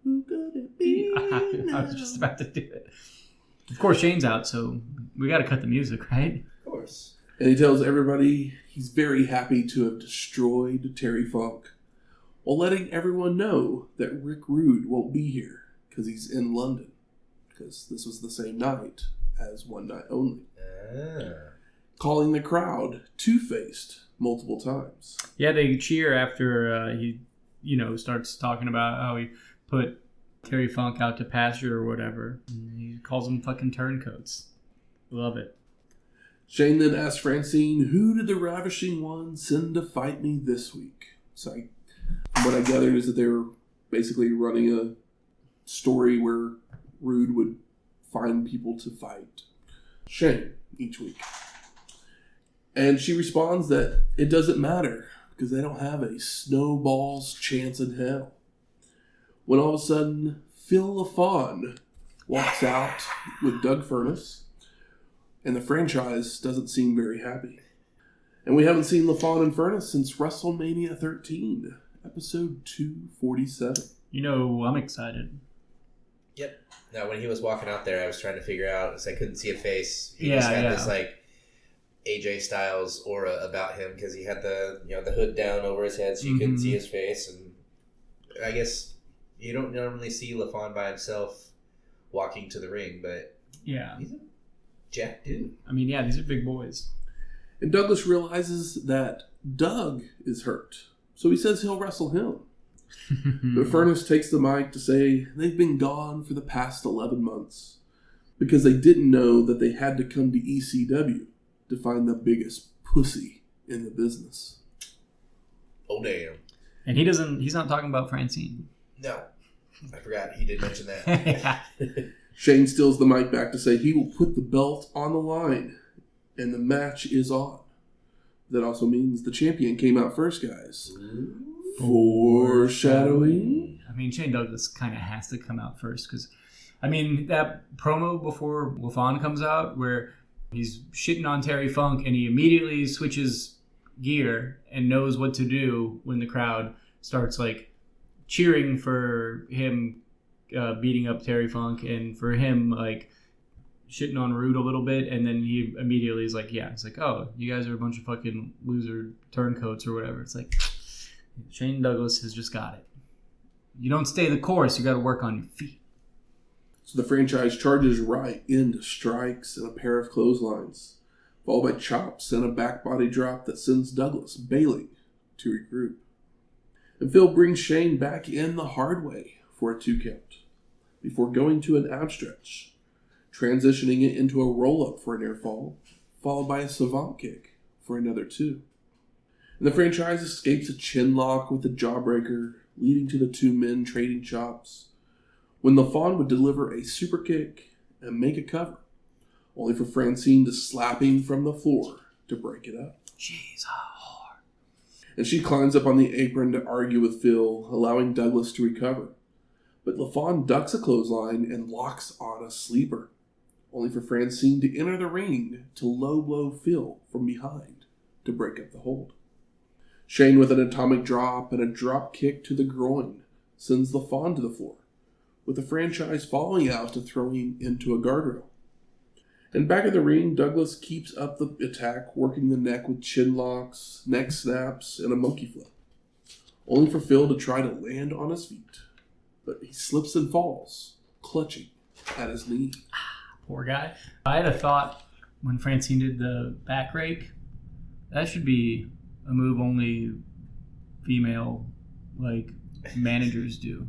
Speaker 1: Who could it be?
Speaker 2: I was just about to do it. Of course, Shane's out, so we got to cut the music, right?
Speaker 3: Of course.
Speaker 1: And he tells everybody he's very happy to have destroyed Terry Funk, while letting everyone know that Rick Rude won't be here because he's in London, because this was the same night as One Night Only. Calling the crowd two-faced multiple times. Yeah, they cheer after he starts talking about how he put Terry Funk out to pasture or whatever. And he calls them fucking turncoats. Love it. Shane then asks Francine, who did the Ravishing One send to fight me this week? So what I gathered is that they were basically running a story where Rude would find people to fight Shane each week. And she responds that it doesn't matter because they don't have a snowball's chance in hell. When all of a sudden, Phil LaFawn walks out with Doug Furnace, and the franchise doesn't seem very happy. And we haven't seen LaFawn and Furnace since WrestleMania 13, episode 247.
Speaker 2: You know, I'm excited.
Speaker 3: Yep. Now, when he was walking out there, I was trying to figure out, because I couldn't see a face. He just had this, like, AJ Styles aura about him, because he had the hood down over his head, so you couldn't see his face. And I guess you don't normally see LaFawn by himself walking to the ring, but he's a jack dude.
Speaker 2: I mean, these are big boys.
Speaker 1: And Douglas realizes that Doug is hurt, so he says he'll wrestle him. But Furnace takes the mic to say they've been gone for the past 11 months because they didn't know that they had to come to ECW to find the biggest pussy in the business.
Speaker 3: Oh, damn.
Speaker 2: And he's not talking about Francine.
Speaker 3: No. I forgot he did mention that.
Speaker 1: Shane steals the mic back to say he will put the belt on the line. And the match is on. That also means the champion came out first, guys. Foreshadowing.
Speaker 2: I mean, Shane Douglas kind of has to come out first because, I mean, that promo before LaFawn comes out where he's shitting on Terry Funk and he immediately switches gear and knows what to do when the crowd starts, like, cheering for him beating up Terry Funk and for him, like, shitting on Rude a little bit, and then he immediately is like, it's like, oh, you guys are a bunch of fucking loser turncoats or whatever. It's like, Shane Douglas has just got it. You don't stay the course, you got to work on your feet.
Speaker 1: So the franchise charges right into strikes and a pair of clotheslines, followed by chops and a back body drop that sends Douglas bailing to regroup. And Phil brings Shane back in the hard way for a 2 count, before going to an ab stretch, transitioning it into a roll-up for a near fall, followed by a savant kick for another 2. And the franchise escapes a chin lock with a jawbreaker, leading to the 2 men trading chops, when LaFawn would deliver a super kick and make a cover, only for Francine to slap him from the floor to break it up.
Speaker 2: She's a whore.
Speaker 1: And she climbs up on the apron to argue with Phil, allowing Douglas to recover. But LaFawn ducks a clothesline and locks on a sleeper, only for Francine to enter the ring to low blow Phil from behind to break up the hold. Shane with an atomic drop and a drop kick to the groin sends LaFawn to the floor, with the franchise falling out to throw him into a guardrail. And back at the ring, Douglas keeps up the attack, working the neck with chin locks, neck snaps, and a monkey flip, only for Phil to try to land on his feet. But he slips and falls, clutching at his knee.
Speaker 2: Poor guy. I had a thought when Francine did the back rake. That should be a move only female, like, managers do.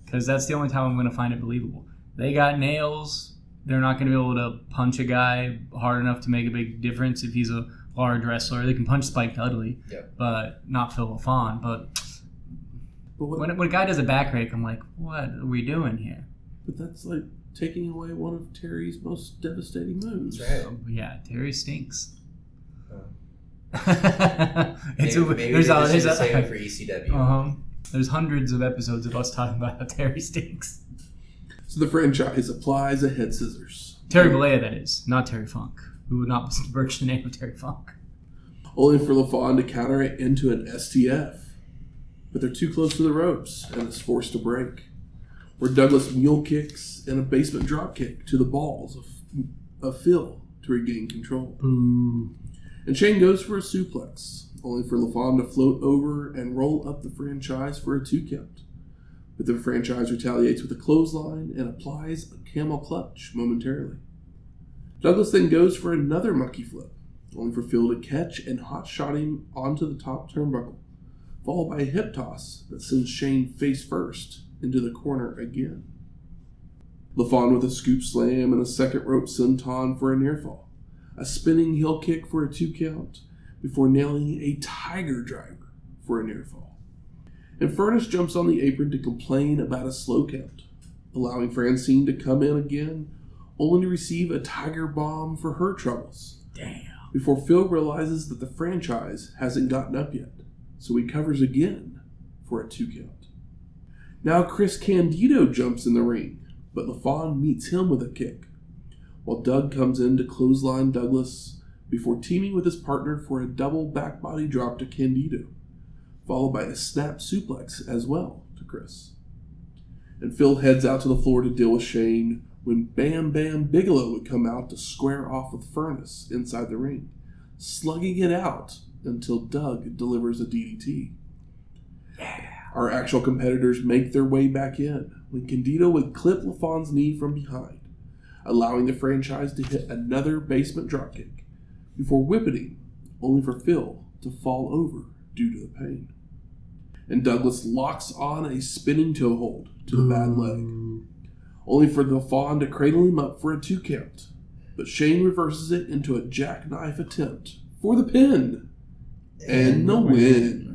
Speaker 2: Because that's the only time I'm going to find it believable. They got nails. They're not going to be able to punch a guy hard enough to make a big difference if he's a large wrestler. They can punch Spike Dudley, but not Phil LaFawn. But when a guy does a back rake, I'm like, what are we doing here?
Speaker 1: But that's like taking away one of Terry's most devastating moves.
Speaker 3: That's right.
Speaker 2: Terry stinks.
Speaker 3: Maybe there's a save for ECW.
Speaker 2: There's hundreds of episodes of us talking about how Terry stinks.
Speaker 1: So the franchise applies a head scissors.
Speaker 2: Terry Bollea, that is, not Terry Funk, who would not besmirch the name of Terry Funk.
Speaker 1: Only for LaFawn to counter it into an STF. But they're too close to the ropes and is forced to break, where Douglas mule kicks and a basement drop kick to the balls of Phil to regain control.
Speaker 2: Boo.
Speaker 1: And Shane goes for a suplex, only for LaFawn to float over and roll up the franchise for a 2 count. But the franchise retaliates with a clothesline and applies a camel clutch momentarily. Douglas then goes for another monkey flip, only for Phil to catch and hotshot him onto the top turnbuckle, followed by a hip toss that sends Shane face first into the corner again. LaFawn with a scoop slam and a second rope senton for a near fall, a spinning heel kick for a 2 count, before nailing a tiger driver for a near fall. And Furnace jumps on the apron to complain about a slow count, allowing Francine to come in again, only to receive a tiger bomb for her troubles.
Speaker 2: Damn.
Speaker 1: Before Phil realizes that the franchise hasn't gotten up yet, so he covers again for a 2 count. Now Chris Candido jumps in the ring, but LaFawn meets him with a kick, while Doug comes in to clothesline Douglas before teaming with his partner for a double back body drop to Candido, followed by a snap suplex as well to Chris. And Phil heads out to the floor to deal with Shane when Bam Bam Bigelow would come out to square off with Furnace inside the ring, slugging it out until Doug delivers a DDT.
Speaker 2: Yeah.
Speaker 1: Our actual competitors make their way back in when Candido would clip LaFawn's knee from behind, allowing the franchise to hit another basement dropkick before whipping, only for Phil to fall over due to the pain. And Douglas locks on a spinning toe hold to the bad leg, only for LaFawn to cradle him up for a 2 count. But Shane reverses it into a jackknife attempt for the pin and the win.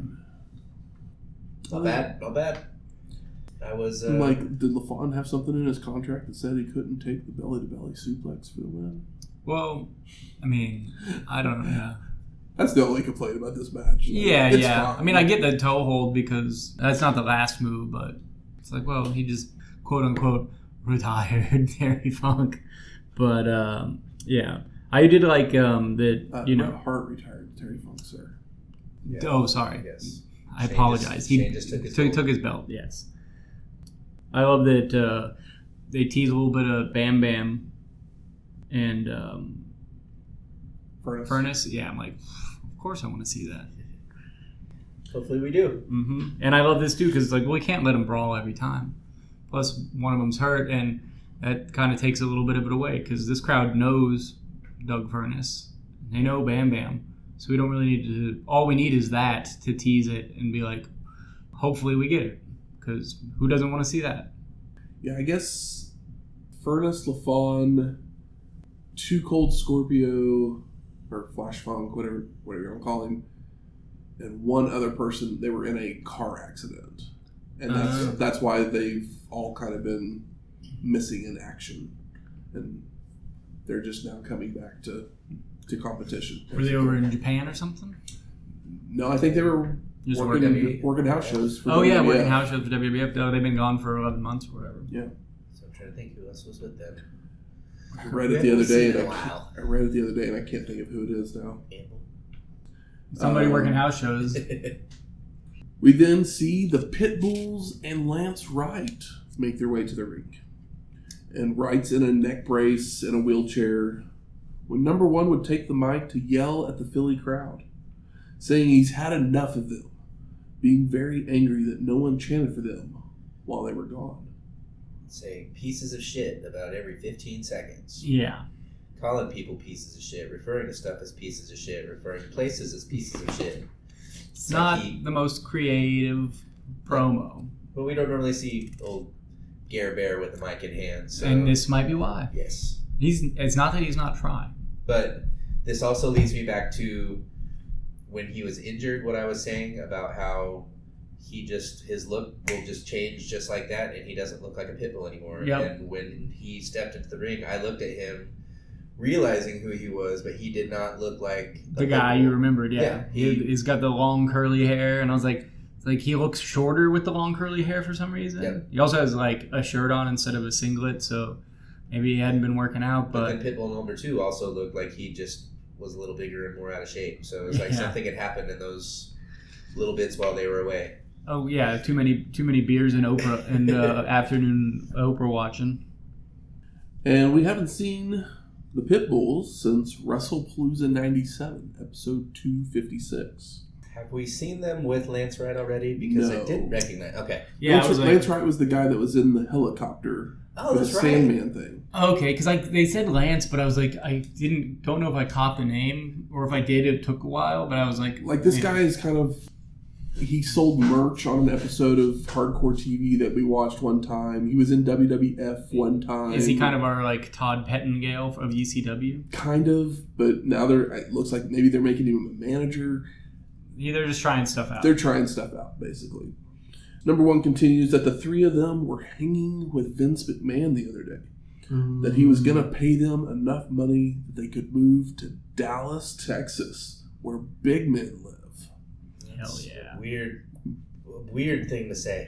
Speaker 3: Not bad. I was...
Speaker 1: did LaFawn have something in his contract that said he couldn't take the belly-to-belly suplex for the win?
Speaker 2: Well, I mean, I don't know. Yeah.
Speaker 1: That's the only complaint about this match.
Speaker 2: Yeah. Fine. I mean, I get the toe hold because that's not the last move, but it's like, well, he just quote-unquote retired Terry Funk. But, yeah. I did like that,
Speaker 1: my heart retired Terry Funk, sir.
Speaker 2: Yeah. Oh, sorry.
Speaker 3: Yes.
Speaker 2: I apologize.
Speaker 3: Shane just took
Speaker 2: his belt, yes. I love that they tease a little bit of Bam Bam and Furnace. Yeah, I'm like, of course I want to see that.
Speaker 3: Hopefully we do.
Speaker 2: Mm-hmm. And I love this too because it's like, well, we can't let them brawl every time. Plus, one of them's hurt, and that kind of takes a little bit of it away because this crowd knows Doug Furnace. They know Bam Bam. So we don't really need to... All we need is that to tease it and be like, hopefully we get it. Because who doesn't want to see that?
Speaker 1: Yeah, I guess Furnace, LaFawn, Too Cold Scorpio, or Flash Funk, whatever you want to call him, and one other person, they were in a car accident. And that's why they've all kind of been missing in action. And they're just now coming back to competition.
Speaker 2: Were they over in Japan or something?
Speaker 1: No, I think they were
Speaker 2: just
Speaker 1: working house shows for
Speaker 2: WWF. Working house shows for WWF. Oh, they've been gone for 11 months or whatever.
Speaker 1: Yeah.
Speaker 3: So I'm trying to think who else was with them.
Speaker 1: I read it the other day and I can't think of who it is now.
Speaker 2: Somebody working house shows.
Speaker 1: We then see the Pitbulls and Lance Wright make their way to the ring. And Wright's in a neck brace and a wheelchair when number one would take the mic to yell at the Philly crowd, saying he's had enough of them, being very angry that no one chanted for them while they were gone.
Speaker 3: Saying pieces of shit about every 15 seconds.
Speaker 2: Yeah.
Speaker 3: Calling people pieces of shit, referring to stuff as pieces of shit, referring to places as pieces of shit.
Speaker 2: It's not the most creative promo.
Speaker 3: But we don't normally see old Gare Bear with the mic in hand. So.
Speaker 2: And this might be why.
Speaker 3: Yes.
Speaker 2: It's not that he's not trying.
Speaker 3: But this also leads me back to when he was injured, what I was saying about how his look will just change just like that, and he doesn't look like a pitbull anymore.
Speaker 2: Yep.
Speaker 3: And when he stepped into the ring, I looked at him realizing who he was, but he did not look like
Speaker 2: the guy you remembered. Yeah. He's got the long curly hair, and I was like, he looks shorter with the long curly hair for some reason.
Speaker 3: Yep.
Speaker 2: He also has like a shirt on instead of a singlet, so maybe he hadn't been working out. But
Speaker 3: then Pitbull number 2 also looked like he just was a little bigger and more out of shape. So it was like something had happened in those little bits while they were away.
Speaker 2: Oh yeah, too many beers and Oprah and afternoon Oprah watching.
Speaker 1: And we haven't seen the Pitbulls since WrestlePalooza 97, episode 256.
Speaker 3: Have we seen them with Lance Wright already? Because
Speaker 1: No.
Speaker 3: I didn't recognize. Okay.
Speaker 2: Yeah,
Speaker 1: Lance Wright was the guy that was in the helicopter.
Speaker 3: Oh, that's right.
Speaker 1: Sandman thing.
Speaker 2: Okay, because they said Lance, but I was like, I don't know if I caught the name, or if I did, it took a while. But I was like,
Speaker 1: this guy is kind of. He sold merch on an episode of Hardcore TV that we watched one time. He was in WWF one time.
Speaker 2: Is he kind of our like Todd Pettingale of ECW?
Speaker 1: Kind of, but now it looks like maybe they're making him a manager.
Speaker 2: Yeah, they're just trying stuff out.
Speaker 1: They're trying stuff out, basically. Number one continues that the three of them were hanging with Vince McMahon the other day. Mm-hmm. That he was going to pay them enough money that they could move to Dallas, Texas, where big men live.
Speaker 2: Hell yeah.
Speaker 3: Weird thing to say.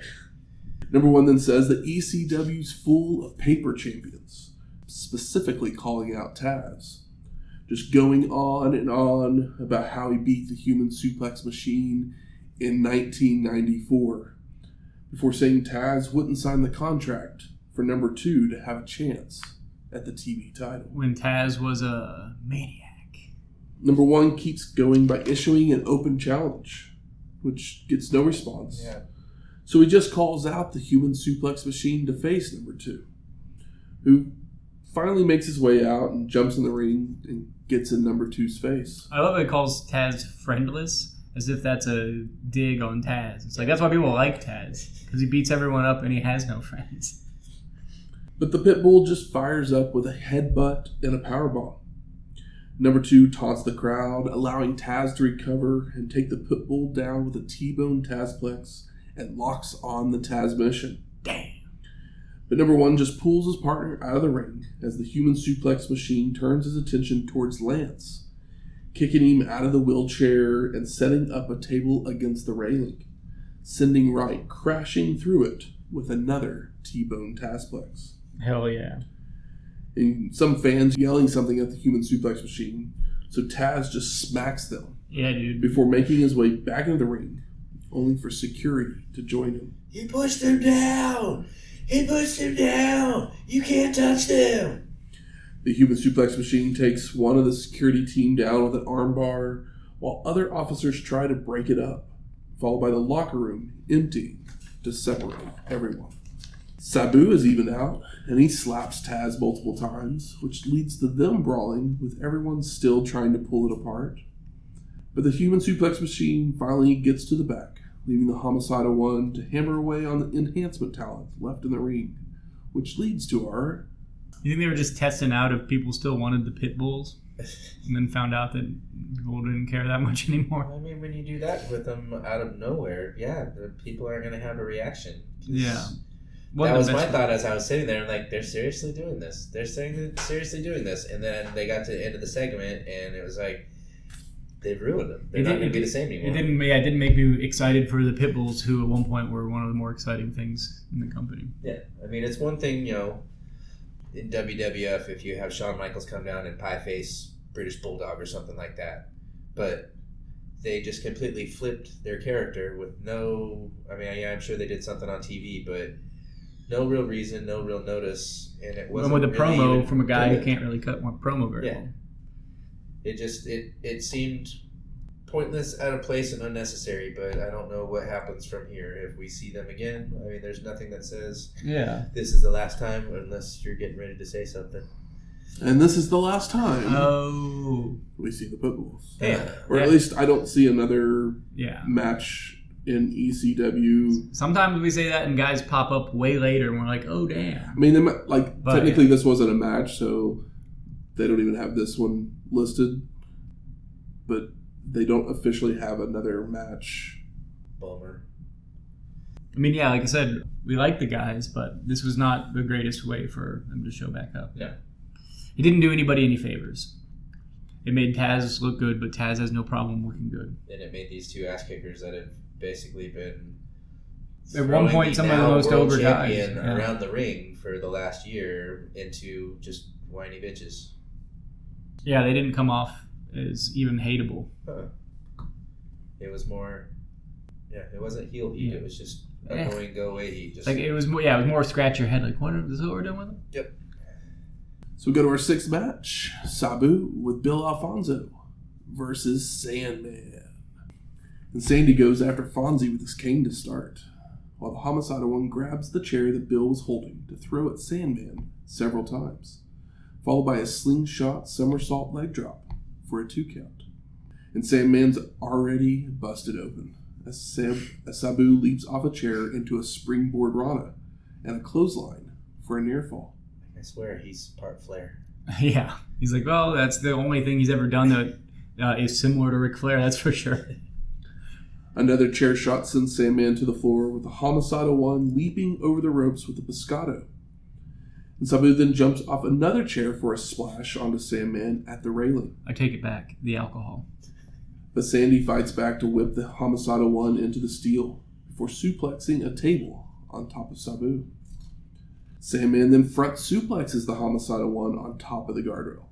Speaker 1: Number 1 then says that ECW's full of paper champions, specifically calling out Taz. Just going on and on about how he beat the human suplex machine in 1994, before saying Taz wouldn't sign the contract for number 2 to have a chance at the TV title.
Speaker 2: When Taz was a maniac.
Speaker 1: Number 1 keeps going by issuing an open challenge, which gets no response.
Speaker 3: Yeah.
Speaker 1: So he just calls out the human suplex machine to face number 2, who finally makes his way out and jumps in the ring and gets in number 2's face.
Speaker 2: I love it calls Taz friendless, as if that's a dig on Taz. It's like, that's why people like Taz, because he beats everyone up and he has no friends.
Speaker 1: But the Pitbull just fires up with a headbutt and a powerbomb. Number 2 taunts the crowd, allowing Taz to recover and take the Pitbull down with a T-bone Tazplex and locks on the Taz mission.
Speaker 2: Damn.
Speaker 1: But number 1 just pulls his partner out of the ring as the human suplex machine turns his attention towards Lance, kicking him out of the wheelchair and setting up a table against the railing, sending Wright crashing through it with another T-bone Tazplex.
Speaker 2: Hell yeah.
Speaker 1: And some fans yelling something at the human suplex machine, so Taz just smacks them.
Speaker 2: Yeah, dude.
Speaker 1: Before making his way back into the ring, only for security to join him.
Speaker 3: He pushed him down! He pushed him down! You can't touch them!
Speaker 1: The human suplex machine takes one of the security team down with an armbar, while other officers try to break it up, followed by the locker room emptying to separate everyone. Sabu is even out, and he slaps Taz multiple times, which leads to them brawling, with everyone still trying to pull it apart. But the human suplex machine finally gets to the back, leaving the Homicidal One to hammer away on the enhancement talent left in the ring, which leads to our...
Speaker 2: You think they were just testing out if people still wanted the pit bulls, and then found out that people didn't care that much anymore?
Speaker 3: I mean, when you do that with them out of nowhere, yeah, the people aren't going to have a reaction.
Speaker 2: Yeah.
Speaker 3: That was my thought as I was sitting there. I'm like, they're seriously doing this. They're seriously doing this. And then they got to the end of the segment, and it was like, they've ruined them. They're not going to be the same anymore.
Speaker 2: It didn't make me excited for the Pitbulls, who at one point were one of the more exciting things in the company.
Speaker 3: Yeah. I mean, it's one thing, you know, in WWF, if you have Shawn Michaels come down and pie face British Bulldog or something like that. But they just completely flipped their character with no... I mean, yeah, I'm sure they did something on TV, but... no real reason, no real notice, and it wasn't.
Speaker 2: And with a
Speaker 3: really
Speaker 2: promo from a guy who can't really cut one promo very well.
Speaker 3: It just it seemed pointless, out of place, and unnecessary. But I don't know what happens from here if we see them again. I mean, there's nothing that says this is the last time, unless you're getting ready to say something.
Speaker 1: And this is the last time we see the Pitbulls.
Speaker 3: Yeah.
Speaker 1: Or at least I don't see another match in ECW.
Speaker 2: Sometimes we say that and guys pop up way later and we're like, oh damn.
Speaker 1: I mean, technically this wasn't a match, so they don't even have this one listed. But they don't officially have another match.
Speaker 3: Bummer.
Speaker 2: I mean, yeah, like I said, we like the guys, but this was not the greatest way for them to show back up.
Speaker 3: Yeah.
Speaker 2: It didn't do anybody any favors. It made Taz look good, but Taz has no problem looking good.
Speaker 3: And it made these two ass kickers that have basically been
Speaker 2: at one point some of the most over guys
Speaker 3: around the ring for the last year into just whiny bitches.
Speaker 2: Yeah, they didn't come off as even hateable.
Speaker 3: It was more, it wasn't heel heat. It was just annoying go away heat. Just
Speaker 2: like it was more scratch your head. Like, what is what we're doing with them?
Speaker 3: Yep.
Speaker 1: So we go to our sixth match: Sabu with Bill Alfonso versus Sandman. And Sandy goes after Fonzie with his cane to start, while the Homicidal One grabs the chair that Bill was holding to throw at Sandman several times, followed by a slingshot somersault leg drop for a 2 count. And Sandman's already busted open as Sabu leaps off a chair into a springboard Rana and a clothesline for a near fall.
Speaker 3: I swear he's part Flair.
Speaker 2: Yeah. He's like, well, that's the only thing he's ever done that is similar to Ric Flair, that's for sure.
Speaker 1: Another chair shot sends Sandman to the floor with the Homicidal One leaping over the ropes with a pescado. And Sabu then jumps off another chair for a splash onto Sandman at the railing.
Speaker 2: I take it back. The alcohol.
Speaker 1: But Sandy fights back to whip the Homicidal One into the steel before suplexing a table on top of Sabu. Sandman then front suplexes the Homicidal One on top of the guardrail,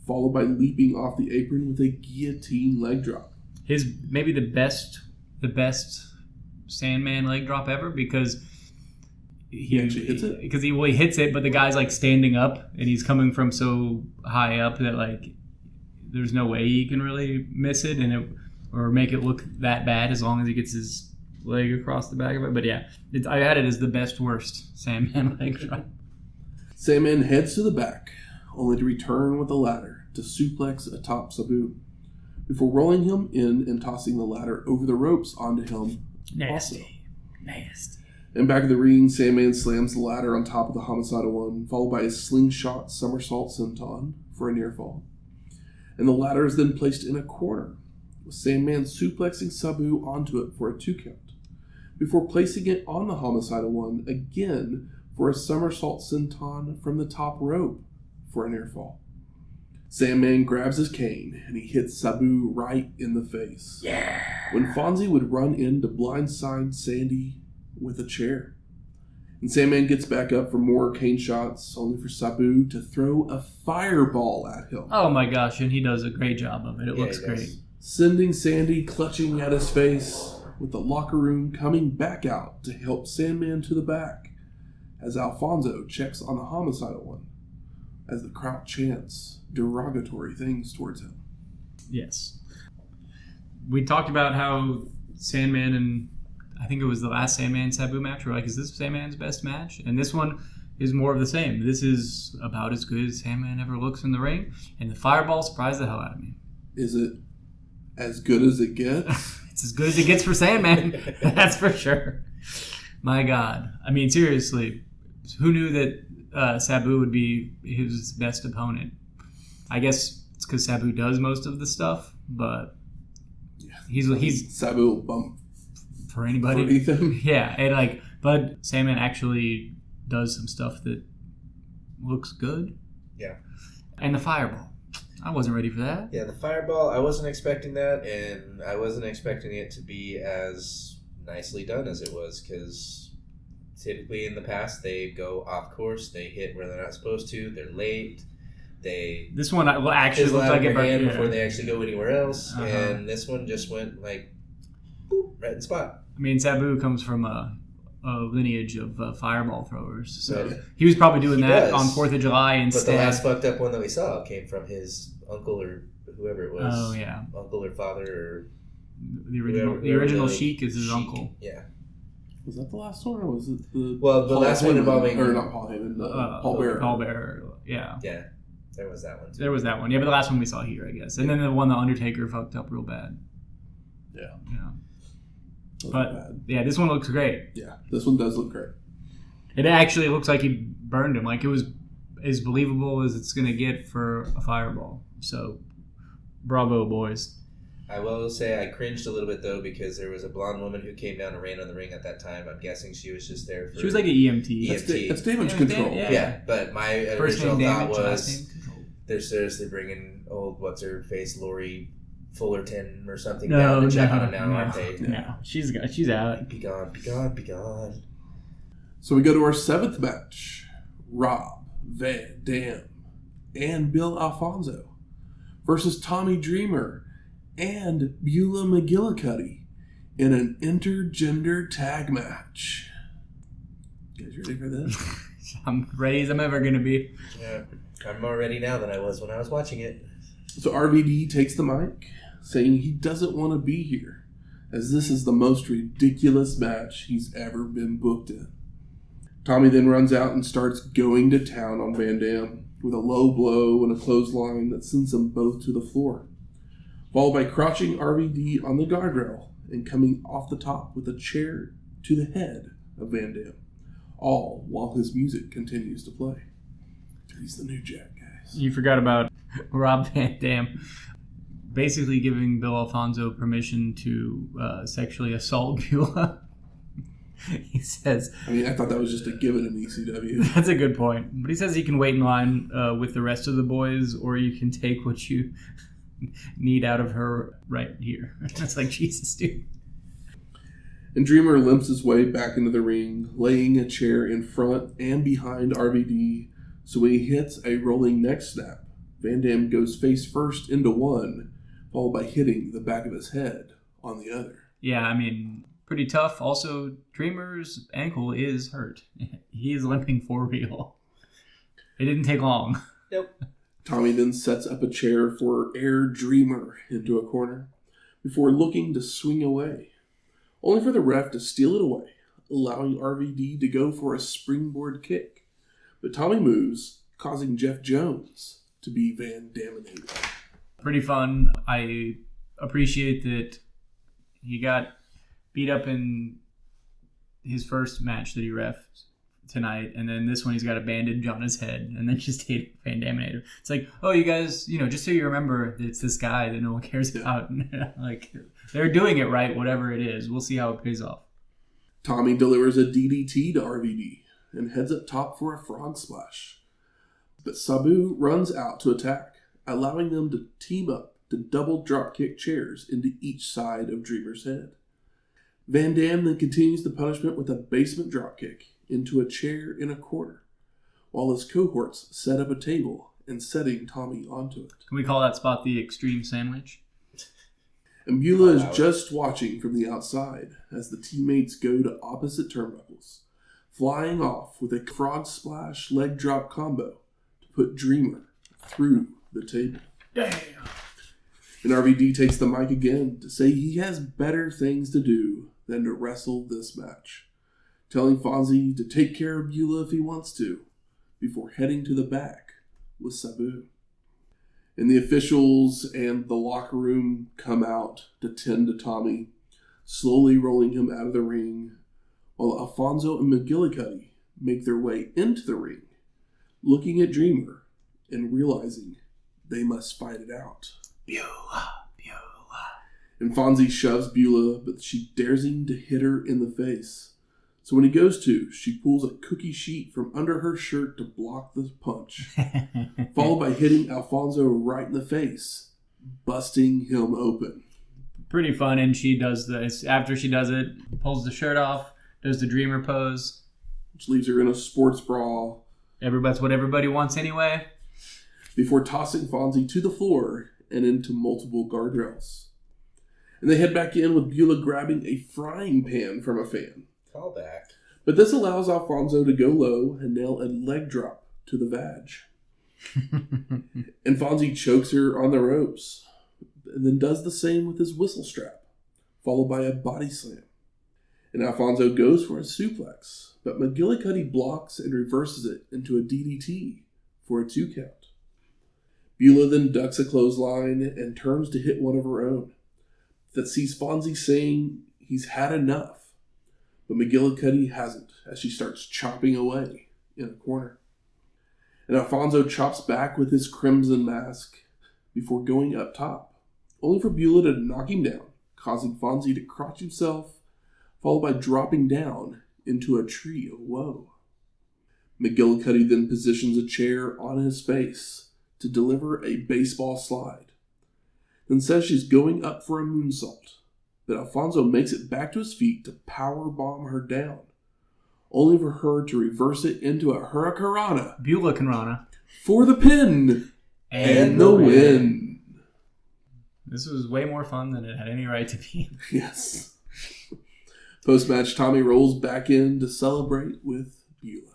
Speaker 1: followed by leaping off the apron with a guillotine leg drop.
Speaker 2: His maybe the best Sandman leg drop ever, because
Speaker 1: he actually hits it.
Speaker 2: Because he hits it, but the guy's like standing up and he's coming from so high up that like there's no way he can really miss it or make it look that bad as long as he gets his leg across the back of it. But yeah, I had it as the best worst Sandman leg drop.
Speaker 1: Sandman heads to the back, only to return with a ladder to suplex atop Sabu, before rolling him in and tossing the ladder over the ropes onto him.
Speaker 2: Nasty.
Speaker 1: And back of the ring, Sandman slams the ladder on top of the Homicidal One, followed by a slingshot somersault senton for a near fall. And the ladder is then placed in a corner, with Sandman suplexing Sabu onto it for a 2 count, before placing it on the Homicidal One again for a somersault senton from the top rope for a near fall. Sandman grabs his cane and he hits Sabu right in the face.
Speaker 2: Yeah.
Speaker 1: When Fonzie would run in to blindside Sandy with a chair. And Sandman gets back up for more cane shots, only for Sabu to throw a fireball at him.
Speaker 2: Oh my gosh, and he does a great job of it. It looks great.
Speaker 1: Sending Sandy clutching at his face, with the locker room coming back out to help Sandman to the back, as Alfonso checks on the Homicidal One, as the crowd chants derogatory things towards him.
Speaker 2: Yes. We talked about how Sandman and I think it was the last Sandman Sabu match. We're like, is this Sandman's best match? And this one is more of the same. This is about as good as Sandman ever looks in the ring. And the fireball surprised the hell out of me.
Speaker 1: Is it as good as it gets?
Speaker 2: It's as good as it gets for Sandman. That's for sure. My God. I mean, seriously, who knew that Sabu would be his best opponent? I guess it's because Sabu does most of the stuff, but he's
Speaker 1: Sabu will bump
Speaker 2: for anybody.
Speaker 1: For anything.
Speaker 2: Yeah, and but Sandman actually does some stuff that looks good.
Speaker 3: Yeah.
Speaker 2: And the fireball. I wasn't ready for that.
Speaker 3: Yeah, the fireball, I wasn't expecting that, and I wasn't expecting it to be as nicely done as it was, because typically in the past they go off course, they hit where they're not supposed to, they're late,
Speaker 2: this one actually looked like it
Speaker 3: burned before they actually go anywhere else, and this one just went like boop, right in the spot.
Speaker 2: I mean, Sabu comes from a lineage of fireball throwers, so he was probably doing that on 4th of July instead.
Speaker 3: But the last fucked up one that we saw came from his uncle or whoever it was.
Speaker 2: Oh yeah,
Speaker 3: uncle or father or
Speaker 2: the original Sheik is his uncle.
Speaker 3: Yeah.
Speaker 1: Was that the last one, or was it the?
Speaker 3: Well, the last one involving
Speaker 1: not Paul Heyman, Paul Bearer.
Speaker 2: Paul Bearer. Yeah.
Speaker 3: Yeah. There was that one too.
Speaker 2: There was that one. Yeah, but the last one we saw here, I guess, and then the one the Undertaker fucked up real bad.
Speaker 1: Yeah.
Speaker 2: But
Speaker 1: bad.
Speaker 2: Yeah, this one looks great.
Speaker 1: Yeah, this one does look great.
Speaker 2: It actually looks like he burned him. Like, it was as believable as it's going to get for a fireball. So, bravo, boys.
Speaker 3: I will say I cringed a little bit, though, because there was a blonde woman who came down and ran on the ring at that time. I'm guessing she was just there for...
Speaker 2: She was like an EMT.
Speaker 1: That's damage control.
Speaker 3: Yeah, but my original thought was they're seriously bringing old what's-her-face Lori Fullerton or something down to check on him now, aren't they?
Speaker 2: No, she's out.
Speaker 3: Be gone.
Speaker 1: So we go to our 7th match. Rob Van Dam and Bill Alfonso versus Tommy Dreamer and Beulah McGillicutty in an intergender tag match. You guys ready for this?
Speaker 2: I'm ready as I'm ever going to be.
Speaker 3: Yeah, I'm more ready now than I was when I was watching it.
Speaker 1: So RVD takes the mic, saying he doesn't want to be here, as this is the most ridiculous match he's ever been booked in. Tommy then runs out and starts going to town on Van Dam with a low blow and a clothesline that sends them both to the floor, followed by crouching RVD on the guardrail and coming off the top with a chair to the head of Van Dam, all while his music continues to play. He's the new Jack, guys.
Speaker 2: You forgot about Rob Van Dam basically giving Bill Alfonso permission to sexually assault Beulah. He says...
Speaker 1: I mean, I thought that was just a given in ECW.
Speaker 2: That's a good point. But he says he can wait in line with the rest of the boys, or you can take what you need out of her right here. That's like, Jesus, dude.
Speaker 1: And Dreamer limps his way back into the ring, laying a chair in front and behind RVD, so when he hits a rolling neck snap, Van Dam goes face first into one, followed by hitting the back of his head on the other.
Speaker 2: Yeah, I mean, pretty tough. Also, Dreamer's ankle is hurt. He is limping for real. It didn't take long.
Speaker 3: Nope.
Speaker 1: Tommy then sets up a chair for Air Dreamer into a corner before looking to swing away, only for the ref to steal it away, allowing RVD to go for a springboard kick. But Tommy moves, causing Jeff Jones to be Van Daminated.
Speaker 2: Pretty fun. I appreciate that he got beat up in his first match that he reffed tonight, and then this one he's got a bandage on his head, and then just hate Van Daminator. It's like, oh, you guys, just so you remember that it's this guy that no one cares about. Like, they're doing it right, whatever it is. We'll see how it pays off.
Speaker 1: Tommy delivers a DDT to RVD and heads up top for a frog splash. But Sabu runs out to attack, allowing them to team up to double dropkick chairs into each side of Dreamer's head. Van Dam then continues the punishment with a basement dropkick into a chair in a corner, while his cohorts set up a table and setting Tommy onto it.
Speaker 2: Can we call that spot the extreme sandwich?
Speaker 1: And Beulah is just watching from the outside as the teammates go to opposite turnbuckles, flying off with a frog splash leg drop combo to put Dreamer through the table.
Speaker 2: Damn!
Speaker 1: And RVD takes the mic again to say he has better things to do than to wrestle this match, telling Fonzie to take care of Beulah if he wants to, before heading to the back with Sabu. And the officials and the locker room come out to tend to Tommy, slowly rolling him out of the ring, while Alfonso and McGillicutty make their way into the ring, looking at Dreamer and realizing they must fight it out.
Speaker 2: Beulah.
Speaker 1: And Fonzie shoves Beulah, but she dares him to hit her in the face. So when he goes to, she pulls a cookie sheet from under her shirt to block the punch, followed by hitting Alfonso right in the face, busting him open.
Speaker 2: Pretty fun, and she does this. After she does it, pulls the shirt off, does the Dreamer pose.
Speaker 1: Which leaves her in a sports bra.
Speaker 2: That's what everybody wants anyway.
Speaker 1: Before tossing Fonzie to the floor and into multiple guardrails. And they head back in with Beulah grabbing a frying pan from a fan.
Speaker 3: Call back.
Speaker 1: But this allows Alfonso to go low and nail a leg drop to the vag. And Fonzie chokes her on the ropes, and then does the same with his whistle strap, followed by a body slam. And Alfonso goes for a suplex, but McGillicutty blocks and reverses it into a DDT for a 2 count. Beulah then ducks a clothesline and turns to hit one of her own, that sees Fonzie saying he's had enough, but McGillicutty hasn't, as she starts chopping away in a corner. And Alfonso chops back with his crimson mask before going up top, only for Beulah to knock him down, causing Fonzie to crotch himself, followed by dropping down into a tree of woe. McGillicutty then positions a chair on his face to deliver a baseball slide, then says she's going up for a moonsault, but Alfonso makes it back to his feet to powerbomb her down, only for her to reverse it into a hurricanrana.
Speaker 2: Beulah Canrana.
Speaker 1: For the pin and the win.
Speaker 2: This was way more fun than it had any right to be.
Speaker 1: Yes. Post-match, Tommy rolls back in to celebrate with Beulah.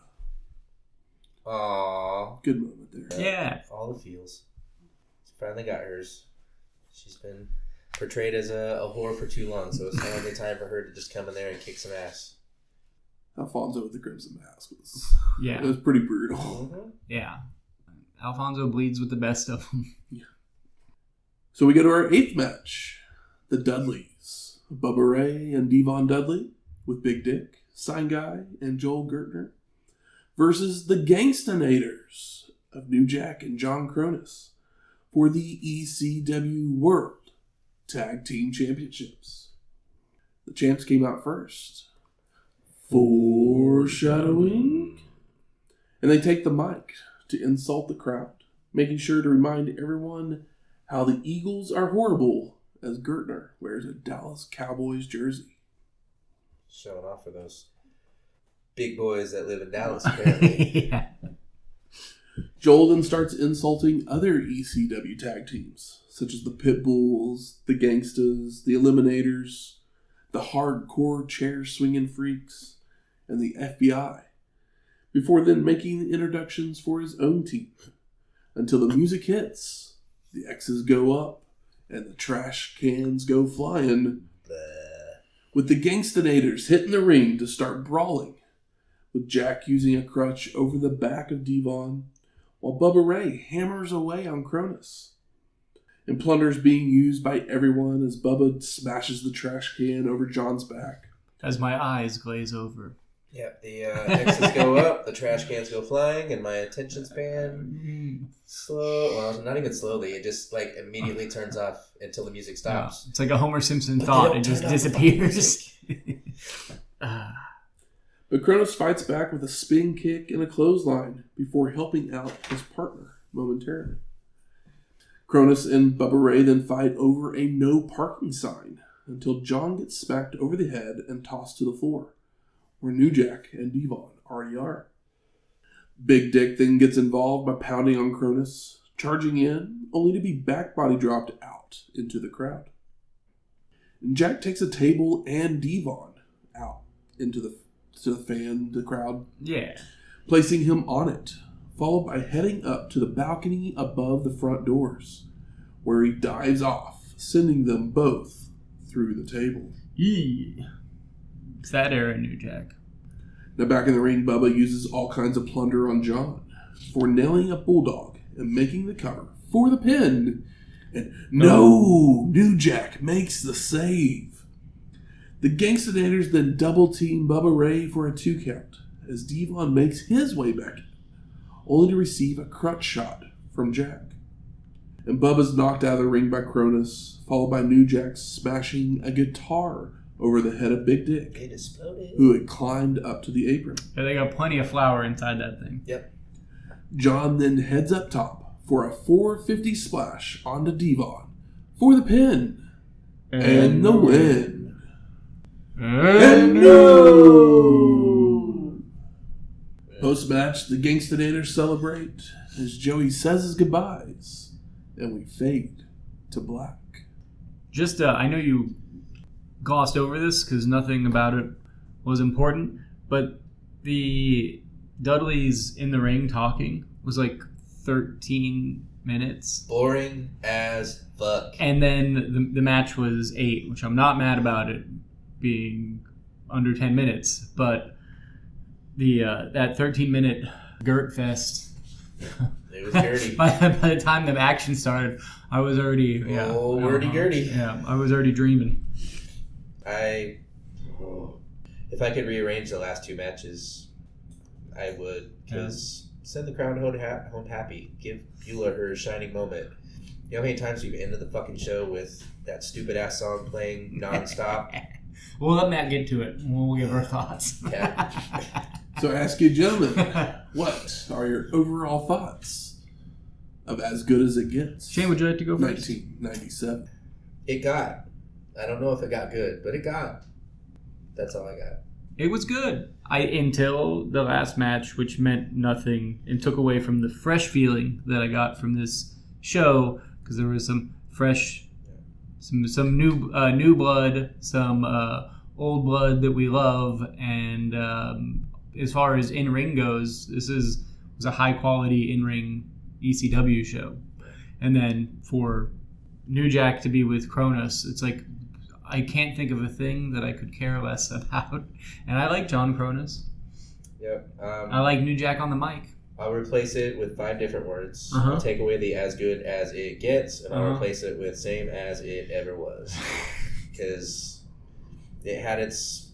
Speaker 3: Aww.
Speaker 1: Good moment there.
Speaker 2: Yeah.
Speaker 3: All the feels. She finally got hers. She's been portrayed as a whore for too long, so it's finally time for her to just come in there and kick some ass.
Speaker 1: Alfonso with the crimson mask
Speaker 2: it
Speaker 1: was pretty brutal.
Speaker 3: Mm-hmm.
Speaker 2: Yeah. Alfonso bleeds with the best of them.
Speaker 1: Yeah. So we go to our 8th match. The Dudleys. Bubba Ray and Devon Dudley with Big Dick, Sign Guy, and Joel Gertner versus the Gangstanators of New Jack and John Kronus for the ECW World Tag Team Championships. The champs came out first. Foreshadowing. And they take the mic to insult the crowd, making sure to remind everyone how the Eagles are horrible as Gertner wears a Dallas Cowboys jersey.
Speaker 3: Showing off for those big boys that live in Dallas, apparently.
Speaker 2: Yeah.
Speaker 1: Joel then starts insulting other ECW tag teams, such as the Pitbulls, the Gangstas, the Eliminators, the Hardcore Chair Swingin' Freaks, and the FBI, before then making introductions for his own team, until the music hits, the X's go up, and the trash cans go flying, with the Gangstanators hitting the ring to start brawling, with Jack using a crutch over the back of Devon, while Bubba Ray hammers away on Kronus, and plunder's being used by everyone as Bubba smashes the trash can over John's back.
Speaker 2: As my eyes glaze over.
Speaker 3: Yep, the X's go up, the trash cans go flying, and my attention span not even slowly, it just like immediately turns off until the music stops.
Speaker 2: Yeah, it's like a Homer Simpson thought, it just disappears.
Speaker 1: But Kronus fights back with a spin kick and a clothesline before helping out his partner momentarily. Kronus and Bubba Ray then fight over a no parking sign until John gets smacked over the head and tossed to the floor, where New Jack and Devon already are. Big Dick then gets involved by pounding on Kronus, charging in, only to be back body dropped out into the crowd. And Jack takes a table and Devon out into the crowd, placing him on it, followed by heading up to the balcony above the front doors, where he dives off, sending them both through the table.
Speaker 2: It's that era, New Jack.
Speaker 1: Now back in the ring, Bubba uses all kinds of plunder on John for nailing a bulldog and making the cover for the pin. And New Jack makes the save. The Gangstanators then double team Bubba Ray for a 2 count as Devon makes his way back, only to receive a crutch shot from Jack. And Bubba's knocked out of the ring by Kronus, followed by New Jack smashing a guitar over the head of Big Dick,
Speaker 3: It exploded.
Speaker 1: who had climbed up to the apron.
Speaker 2: Yeah, they got plenty of flour inside that thing.
Speaker 3: Yep.
Speaker 1: John then heads up top for a 450 splash onto Devon for the pin and the win. And no! Post-match, the Gangstanators celebrate as Joey says his goodbyes, and we fade to black.
Speaker 2: Just, I know you glossed over this because nothing about it was important, but the Dudleys in the ring talking was like 13 minutes.
Speaker 3: Boring as fuck.
Speaker 2: And then the match was 8, which I'm not mad about it being under 10 minutes, but the that 13-minute Gert Fest.
Speaker 3: It was dirty.
Speaker 2: by the time the action started, I was already
Speaker 3: wordy-gurdy.
Speaker 2: Yeah, I was already dreaming.
Speaker 3: If I could rearrange the last 2 matches, I would. Because send the crowd home happy. Give Beulah her shining moment. You know how many times we've ended the fucking show with that stupid ass song playing nonstop?
Speaker 2: We'll let Matt get to it. We'll give our thoughts.
Speaker 3: Yeah.
Speaker 1: So I ask you, gentlemen, what are your overall thoughts of As Good As It Gets?
Speaker 2: Shane, would you like to go first?
Speaker 1: 1997.
Speaker 3: It got. I don't know if it got good, but it got. That's all I got.
Speaker 2: It was good. Until the last match, which meant nothing and took away from the fresh feeling that I got from this show, because there was some fresh, some new blood, some old blood that we love, and as far as in-ring goes, this was a high-quality in-ring ECW show. And then for New Jack to be with Kronus, it's like I can't think of a thing that I could care less about. And I like John Kronus.
Speaker 3: Yep.
Speaker 2: I like New Jack on the mic.
Speaker 3: I'll replace it with 5 different words.
Speaker 2: Uh-huh.
Speaker 3: I'll take away the As Good As It Gets, and I'll replace it with Same As It Ever Was. Because it had its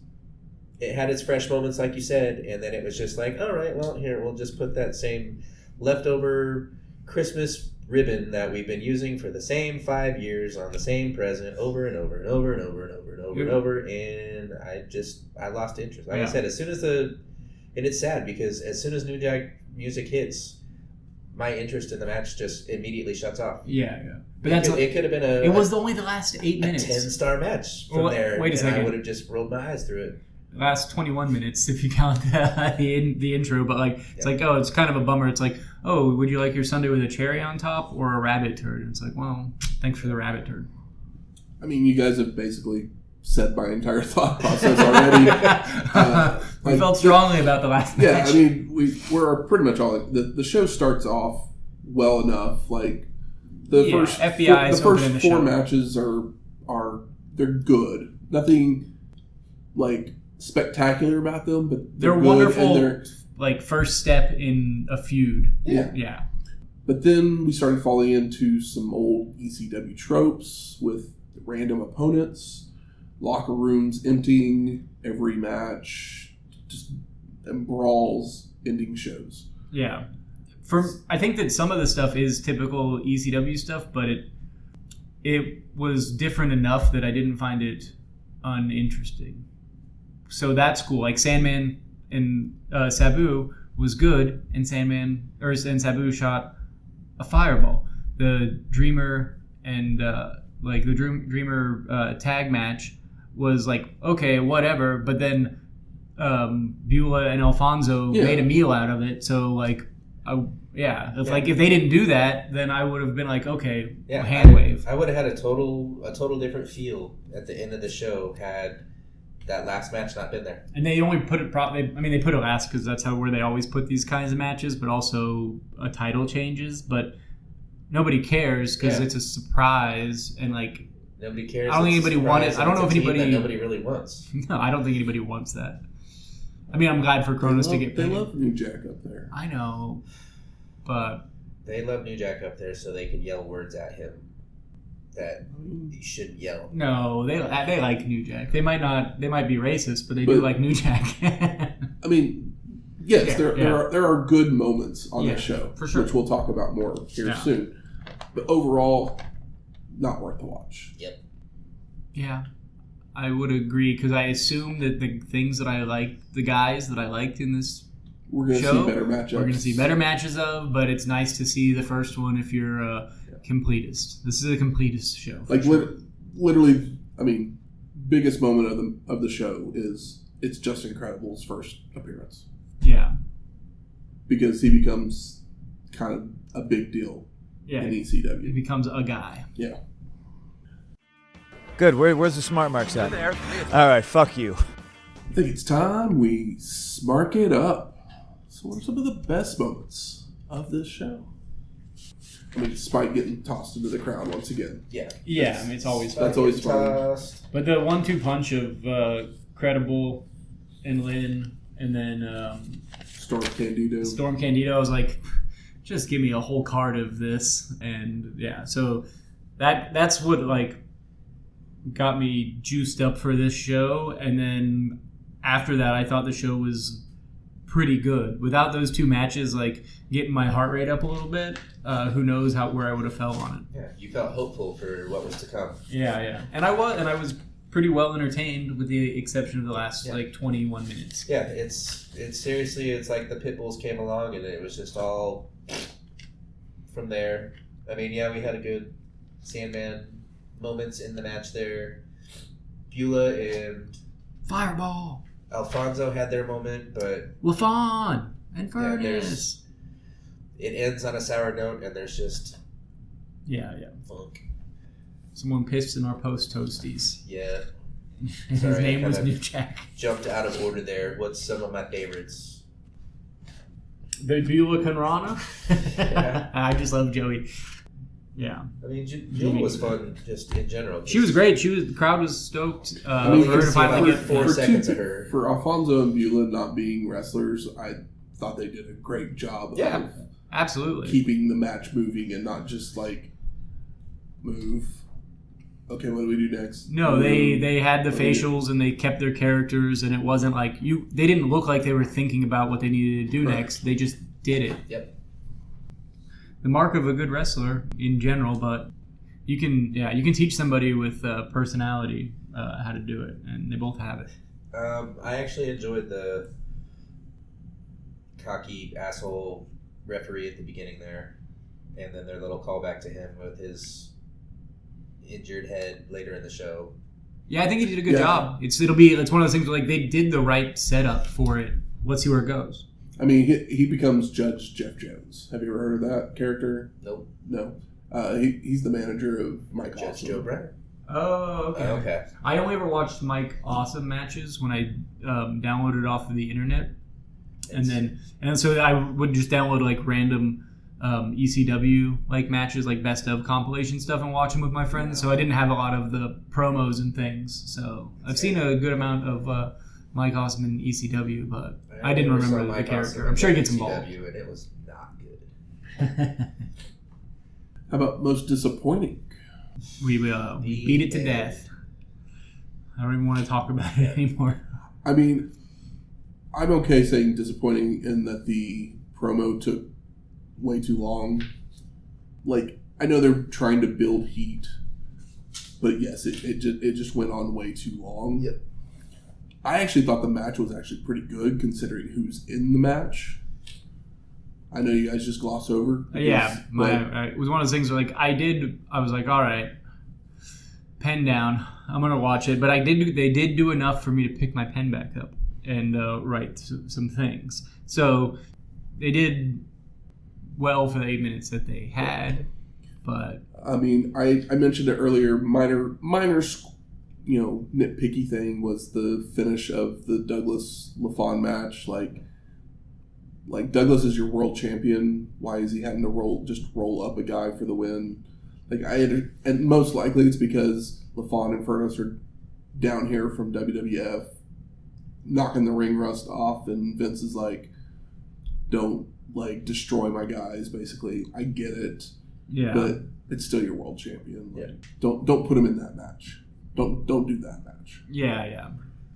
Speaker 3: fresh moments, like you said, and then it was just like, all right, well, here, we'll just put that same leftover Christmas ribbon that we've been using for the same 5 years on the same present over and over and over and over and over and over and over, and I lost interest. Like I said, as soon as and it's sad because as soon as New Jack music hits, my interest in the match just immediately shuts off.
Speaker 2: Yeah. But
Speaker 3: it could have been
Speaker 2: it was only the last 8 minutes.
Speaker 3: 10-star match from there.
Speaker 2: Wait a second.
Speaker 3: I would have just rolled my eyes through it.
Speaker 2: last 21 minutes if you count the intro, but like it's like, oh, it's kind of a bummer. It's like, oh, would you like your sundae with a cherry on top or a rabbit turd? And it's like, well, thanks for the rabbit turd.
Speaker 1: I mean, you guys have basically said my entire thought process already.
Speaker 2: We felt strongly about the last match.
Speaker 1: Yeah, I mean, we're pretty much all the show starts off well enough. Like the first four matches are they're good. Nothing like spectacular about them, but they're good,
Speaker 2: wonderful.
Speaker 1: And they're
Speaker 2: like first step in a feud.
Speaker 1: Yeah. But then we started falling into some old ECW tropes with random opponents, locker rooms emptying every match, just and brawls ending shows.
Speaker 2: Yeah. I think that some of the stuff is typical ECW stuff, but it was different enough that I didn't find it uninteresting. So that's cool. Like Sandman and Sabu was good, and Sabu shot a fireball. The Dreamer and the Dreamer tag match was like, okay, whatever, but then Beulah and Alfonso made a meal out of it. So like, if they didn't do that, then I would have been like, okay, hand wave.
Speaker 3: I would have had a total different feel at the end of the show had that last match not been there.
Speaker 2: And they only put it they put it last because that's where they always put these kinds of matches, but also a title changes. But nobody cares because it's a surprise, and like
Speaker 3: nobody cares.
Speaker 2: I don't think anybody wanted. I don't know if anybody.
Speaker 3: That nobody really wants.
Speaker 2: No, I don't think anybody wants that. I mean, I'm glad for Kronus to get paid.
Speaker 1: They love New Jack up there.
Speaker 2: I know, but
Speaker 3: they love New Jack up there so they can yell words at him that you shouldn't yell.
Speaker 2: No, they like New Jack. They might be racist, but they do like New Jack.
Speaker 1: I mean, yes, there are good moments on the show,
Speaker 2: for sure,
Speaker 1: which we'll talk about more here soon. But overall, not worth the watch.
Speaker 3: Yep.
Speaker 2: Yeah. I would agree because I assume that the things that I liked, the guys that I liked in this
Speaker 1: we're going to see better matchups.
Speaker 2: We're going to see better matches of, but it's nice to see the first one if you're a completist. This is a completist show.
Speaker 1: Like literally, I mean, biggest moment of the show is it's Just Incredible's first appearance.
Speaker 2: Yeah.
Speaker 1: Because he becomes kind of a big deal in ECW.
Speaker 2: He becomes a guy.
Speaker 1: Yeah.
Speaker 4: Good. Where's the smart marks at? There. All right. Fuck you.
Speaker 1: I think it's time we smark it up. So what are some of the best moments of this show? I mean, Spike getting tossed into the crowd once again.
Speaker 3: Yeah.
Speaker 2: Yeah, I mean, it's always fun.
Speaker 1: That's always fun.
Speaker 2: But the 1-2 punch of Credible and Lynn and then
Speaker 1: Storm Candido.
Speaker 2: I was like, just give me a whole card of this. And yeah, so that's what like got me juiced up for this show. And then after that, I thought the show was pretty good. Without those two matches, like getting my heart rate up a little bit, who knows where I would have fell on it.
Speaker 3: Yeah, you felt hopeful for what was to come.
Speaker 2: Yeah, and I was pretty well entertained, with the exception of the last 21 minutes.
Speaker 3: Yeah, it's seriously, it's like the Pitbulls came along and it was just all from there. I mean, yeah, we had a good Sandman moments in the match there. Beulah and
Speaker 2: Fireball.
Speaker 3: Alfonso had their moment, but
Speaker 2: LaFawn and Furnace.
Speaker 3: It ends on a sour note, and there's just funk.
Speaker 2: Someone pissed in our post toasties.
Speaker 3: Yeah.
Speaker 2: His name was New Jack.
Speaker 3: Jumped out of order there. What's some of my favorites?
Speaker 2: The Beulah Conrana. Yeah. I just love Joey. Yeah.
Speaker 3: I mean, Beulah was fun just in general.
Speaker 2: She was great. The crowd was stoked for
Speaker 3: her to finally get 4 seconds of her.
Speaker 1: For Alfonso and Beulah not being wrestlers, I thought they did a great job of
Speaker 2: absolutely
Speaker 1: keeping the match moving and not just like move. Okay, what do we do next?
Speaker 2: No, they had the facials and they kept their characters, and it wasn't like they didn't look like they were thinking about what they needed to do next. They just did it.
Speaker 3: Yep.
Speaker 2: The mark of a good wrestler in general, but you can teach somebody with personality how to do it, and they both have it.
Speaker 3: I actually enjoyed the cocky asshole referee at the beginning there, and then their little callback to him with his injured head later in the show.
Speaker 2: Yeah, I think he did a good job. It's one of those things where, like, they did the right setup for it. Let's see where it goes.
Speaker 1: I mean, he becomes Judge Jeff Jones. Have you ever heard of that character?
Speaker 3: Nope.
Speaker 1: No. He's the manager of Mike
Speaker 3: Judge
Speaker 1: Awesome.
Speaker 3: Joe Brenner.
Speaker 2: Oh, okay.
Speaker 3: Okay.
Speaker 2: I only ever watched Mike Awesome matches when I downloaded it off of the internet, and so I would just download like random ECW like matches, like best of compilation stuff, and watch them with my friends. So I didn't have a lot of the promos and things. So I've seen a good amount of Mike Awesome in ECW, but I didn't remember the character. I'm sure he gets involved.
Speaker 3: ECW, and it was not good.
Speaker 1: How about most disappointing?
Speaker 2: We beat it to death. I don't even want to talk about it anymore.
Speaker 1: I mean, I'm okay saying disappointing in that the promo took way too long. Like, I know they're trying to build heat, but yes, it just went on way too long.
Speaker 3: Yep.
Speaker 1: I actually thought the match was actually pretty good considering who's in the match. I know you guys just gloss over.
Speaker 2: It was one of those things where, like, I was like, all right, pen down. I'm going to watch it. But they did do enough for me to pick my pen back up and write some things. So they did well for the 8 minutes that they had. But
Speaker 1: I mean, I mentioned it earlier, minor nitpicky thing was the finish of the Douglas LaFon match. Like Douglas is your world champion. Why is he having to roll up a guy for the win? And most likely it's because LaFon and Kronus are down here from WWF, knocking the ring rust off, and Vince is like, "Don't destroy my guys." Basically, I get it.
Speaker 2: Yeah.
Speaker 1: But it's still your world champion. Don't put him in that match. Don't do that match.
Speaker 2: Yeah.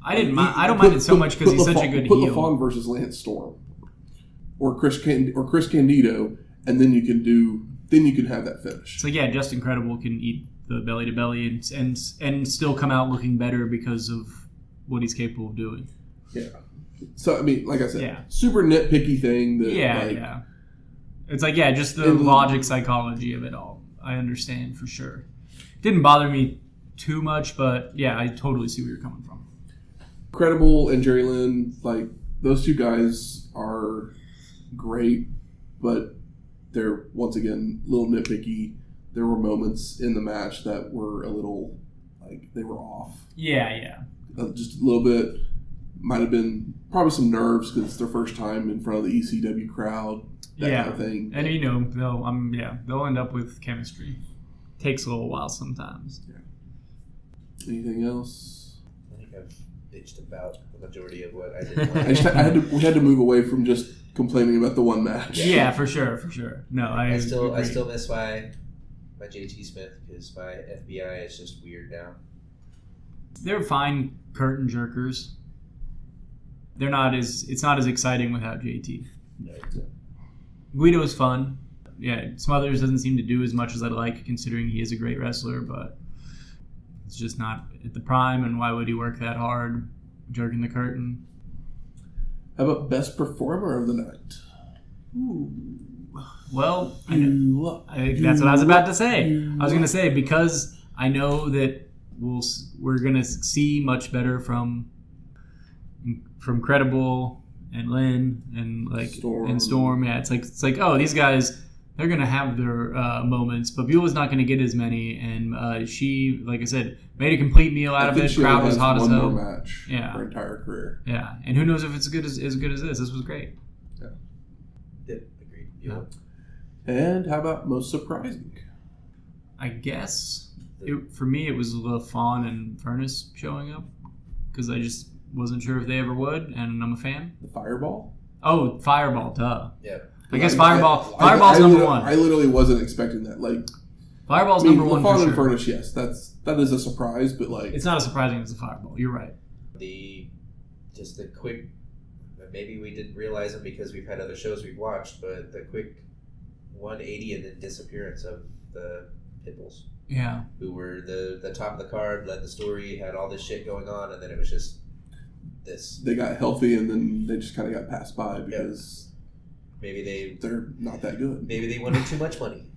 Speaker 2: I don't mind it so much because he's such a good heel.
Speaker 1: Put LaFon versus Lance Storm. Or Chris Candido, and then you can have that finish.
Speaker 2: So yeah, Just Incredible can eat the belly to belly and still come out looking better because of what he's capable of doing.
Speaker 1: Yeah. So I mean, like I said, super nitpicky thing. That,
Speaker 2: It's just the logic psychology of it all. I understand for sure. It didn't bother me too much, but yeah, I totally see where you're coming from.
Speaker 1: Credible and Jerry Lynn, those two guys are great, but they're once again a little nitpicky. There were moments in the match that were a little they were off.
Speaker 2: Yeah.
Speaker 1: Just a little bit. Might have been probably some nerves because it's their first time in front of the ECW crowd. That kind of thing.
Speaker 2: And they'll end up with chemistry. Takes a little while sometimes.
Speaker 1: Yeah. Anything else?
Speaker 3: I think I've bitched about the majority of what I did.
Speaker 1: We had to move away from just complaining about the one match.
Speaker 2: Yeah, for sure. No, I
Speaker 3: still miss my JT Smith because my FBI is just weird now.
Speaker 2: They're fine curtain jerkers. It's not as exciting without JT.
Speaker 3: No.
Speaker 2: Guido is fun. Yeah, Smothers doesn't seem to do as much as I'd like, considering he is a great wrestler, but it's just not at the prime, and why would he work that hard jerking the curtain?
Speaker 1: How about best performer of the night?
Speaker 2: Ooh. Well, that's what I was about to say. I was going to say, because I know that we're going to see much better from Credible and Lynn and Storm. Yeah, it's like oh, these guys, they're going to have their moments, but Beulah's not going to get as many. And she, like I said, made a complete meal out of it. Crowd was hot as hell.
Speaker 1: One more match her entire career.
Speaker 2: Yeah, and who knows if it's as good as this. This was great.
Speaker 3: Yeah, agreed. Yeah.
Speaker 1: And how about most surprising?
Speaker 2: I guess for me it was LaFon and Furnace showing up because I just wasn't sure if they ever would, and I'm a fan.
Speaker 1: The Fireball?
Speaker 2: Oh, Fireball, duh.
Speaker 3: Yeah.
Speaker 2: I guess Fireball's number one.
Speaker 1: I literally wasn't expecting that.
Speaker 2: Fireball's number one for
Speaker 1: LaFon
Speaker 2: sure.
Speaker 1: and Furnace, yes, that is a surprise, but
Speaker 2: it's not as surprising as the Fireball. You're right.
Speaker 3: The quick, maybe we didn't realize them because we've had other shows we've watched, but the quick 180 and then disappearance of the Pitbulls.
Speaker 2: Yeah.
Speaker 3: Who were the top of the card, led the story, had all this shit going on, and then it was just this.
Speaker 1: They got healthy and then they just kind of got passed by because
Speaker 3: maybe
Speaker 1: they're not that good.
Speaker 3: Maybe they wanted too much money.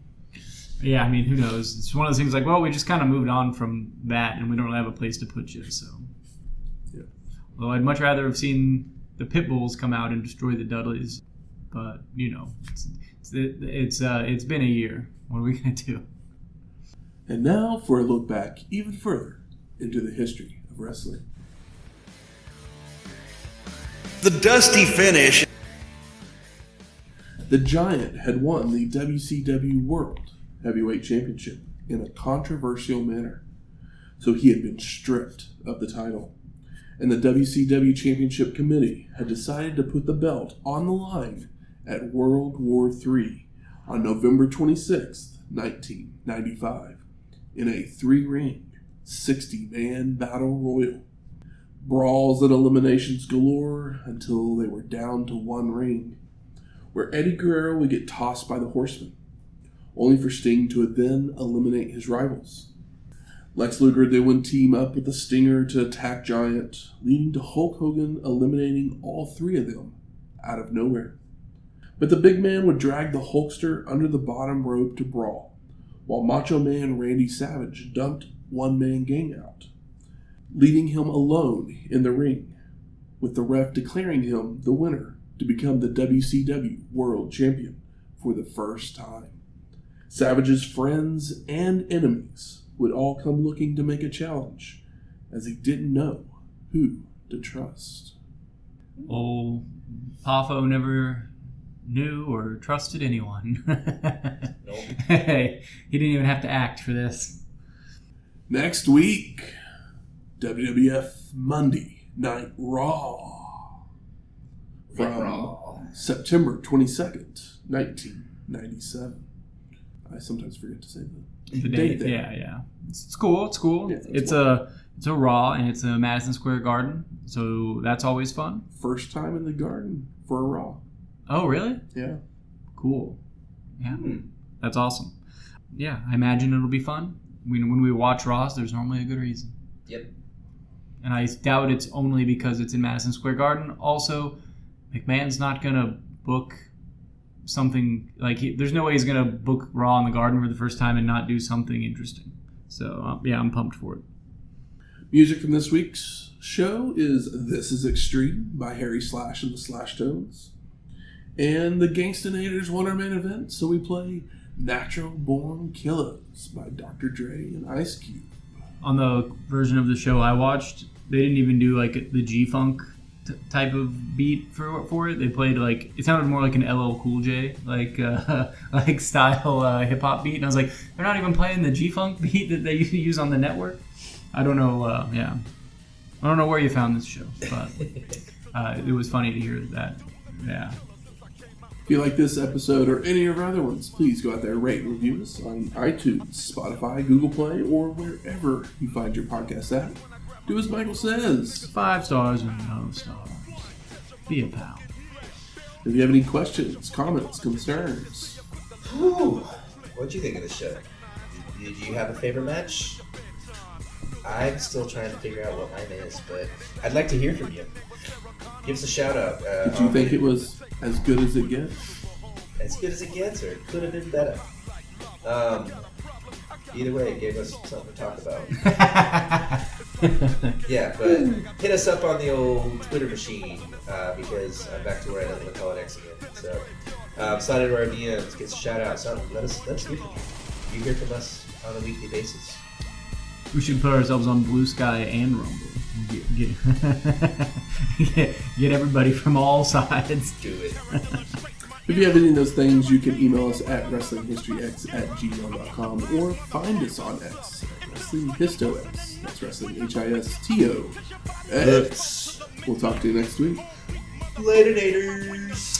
Speaker 2: Yeah, I mean, who knows? It's one of those things like, well, we just kind of moved on from that, and we don't really have a place to put you, so.
Speaker 1: Yeah.
Speaker 2: Well, I'd much rather have seen the pit bulls come out and destroy the Dudleys, but it's been a year. What are we gonna do?
Speaker 1: And now for a look back even further into the history of wrestling.
Speaker 5: The dusty finish.
Speaker 1: The Giant had won the WCW World Heavyweight Championship in a controversial manner, so he had been stripped of the title. And the WCW Championship Committee had decided to put the belt on the line at World War III on November 26, 1995, in a 3-ring, 60-man battle royal. Brawls and eliminations galore until they were down to 1 ring, where Eddie Guerrero would get tossed by the Horsemen, only for Sting to then eliminate his rivals. Lex Luger then would team up with the Stinger to attack Giant, leading to Hulk Hogan eliminating all 3 of them out of nowhere. But the big man would drag the Hulkster under the bottom rope to brawl, while Macho Man Randy Savage dumped one-man gang out, leaving him alone in the ring, with the ref declaring him the winner to become the WCW World Champion for the first time. Savage's friends and enemies would all come looking to make a challenge, as he didn't know who to trust.
Speaker 2: Old Poffo never knew or trusted anyone.
Speaker 3: Nope.
Speaker 2: Hey, he didn't even have to act for this.
Speaker 1: Next week, WWF Monday Night Raw. From September 22nd, 1997. I sometimes forget to say the date there.
Speaker 2: Yeah. It's cool. Yeah, it's a Raw, and it's a Madison Square Garden, so that's always fun.
Speaker 1: First time in the Garden for a Raw.
Speaker 2: Oh, really?
Speaker 1: Yeah.
Speaker 2: Cool. Yeah. That's awesome. Yeah, I imagine it'll be fun. When we watch Raws, there's normally a good reason.
Speaker 3: Yep.
Speaker 2: And I doubt it's only because it's in Madison Square Garden. Also, McMahon's not going to book something like there's no way he's going to book Raw in the Garden for the first time and not do something interesting. So, yeah, I'm pumped for it.
Speaker 1: Music from this week's show is This Is Extreme by Harry Slash and the Slashtones. And the Gangstanators won our main event, so we play Natural Born Killaz by Dr. Dre and Ice Cube.
Speaker 2: On the version of the show I watched, they didn't even do like the G-Funk type of beat for it. They played like, it sounded more like an LL Cool J like style hip hop beat, and I was like, they're not even playing the G-Funk beat that they use on the network. I don't know. I don't know where you found this show, but it was funny to hear that. Yeah.
Speaker 1: If you like this episode or any of our other ones, please go out there and rate and review us on iTunes, Spotify, Google Play, or wherever you find your podcast at. Do as Michael says.
Speaker 2: 5 stars and no stars. Be a pal.
Speaker 1: If you have any questions, comments, concerns.
Speaker 3: What'd you think of the show? Did you have a favorite match? I'm still trying to figure out what mine is, but I'd like to hear from you. Give us a shout out.
Speaker 1: Did you think it was as good as it gets?
Speaker 3: As good as it gets, or it could have been better? Either way, it gave us something to talk about. Yeah, but hit us up on the old Twitter machine, because I'm back to where I live call it X again. So, slide into our DMs, get a shout out, something. Let us hear from you. You hear from us on a weekly basis.
Speaker 2: We should put ourselves on Blue Sky and Rumble. Get everybody from all sides.
Speaker 3: Do it.
Speaker 1: If you have any of those things, you can email us at WrestlingHistoryX@gmail.com or find us on X at WrestlingHistoX. That's Wrestling HISTOX. We'll talk to you next week.
Speaker 3: Later, Naters.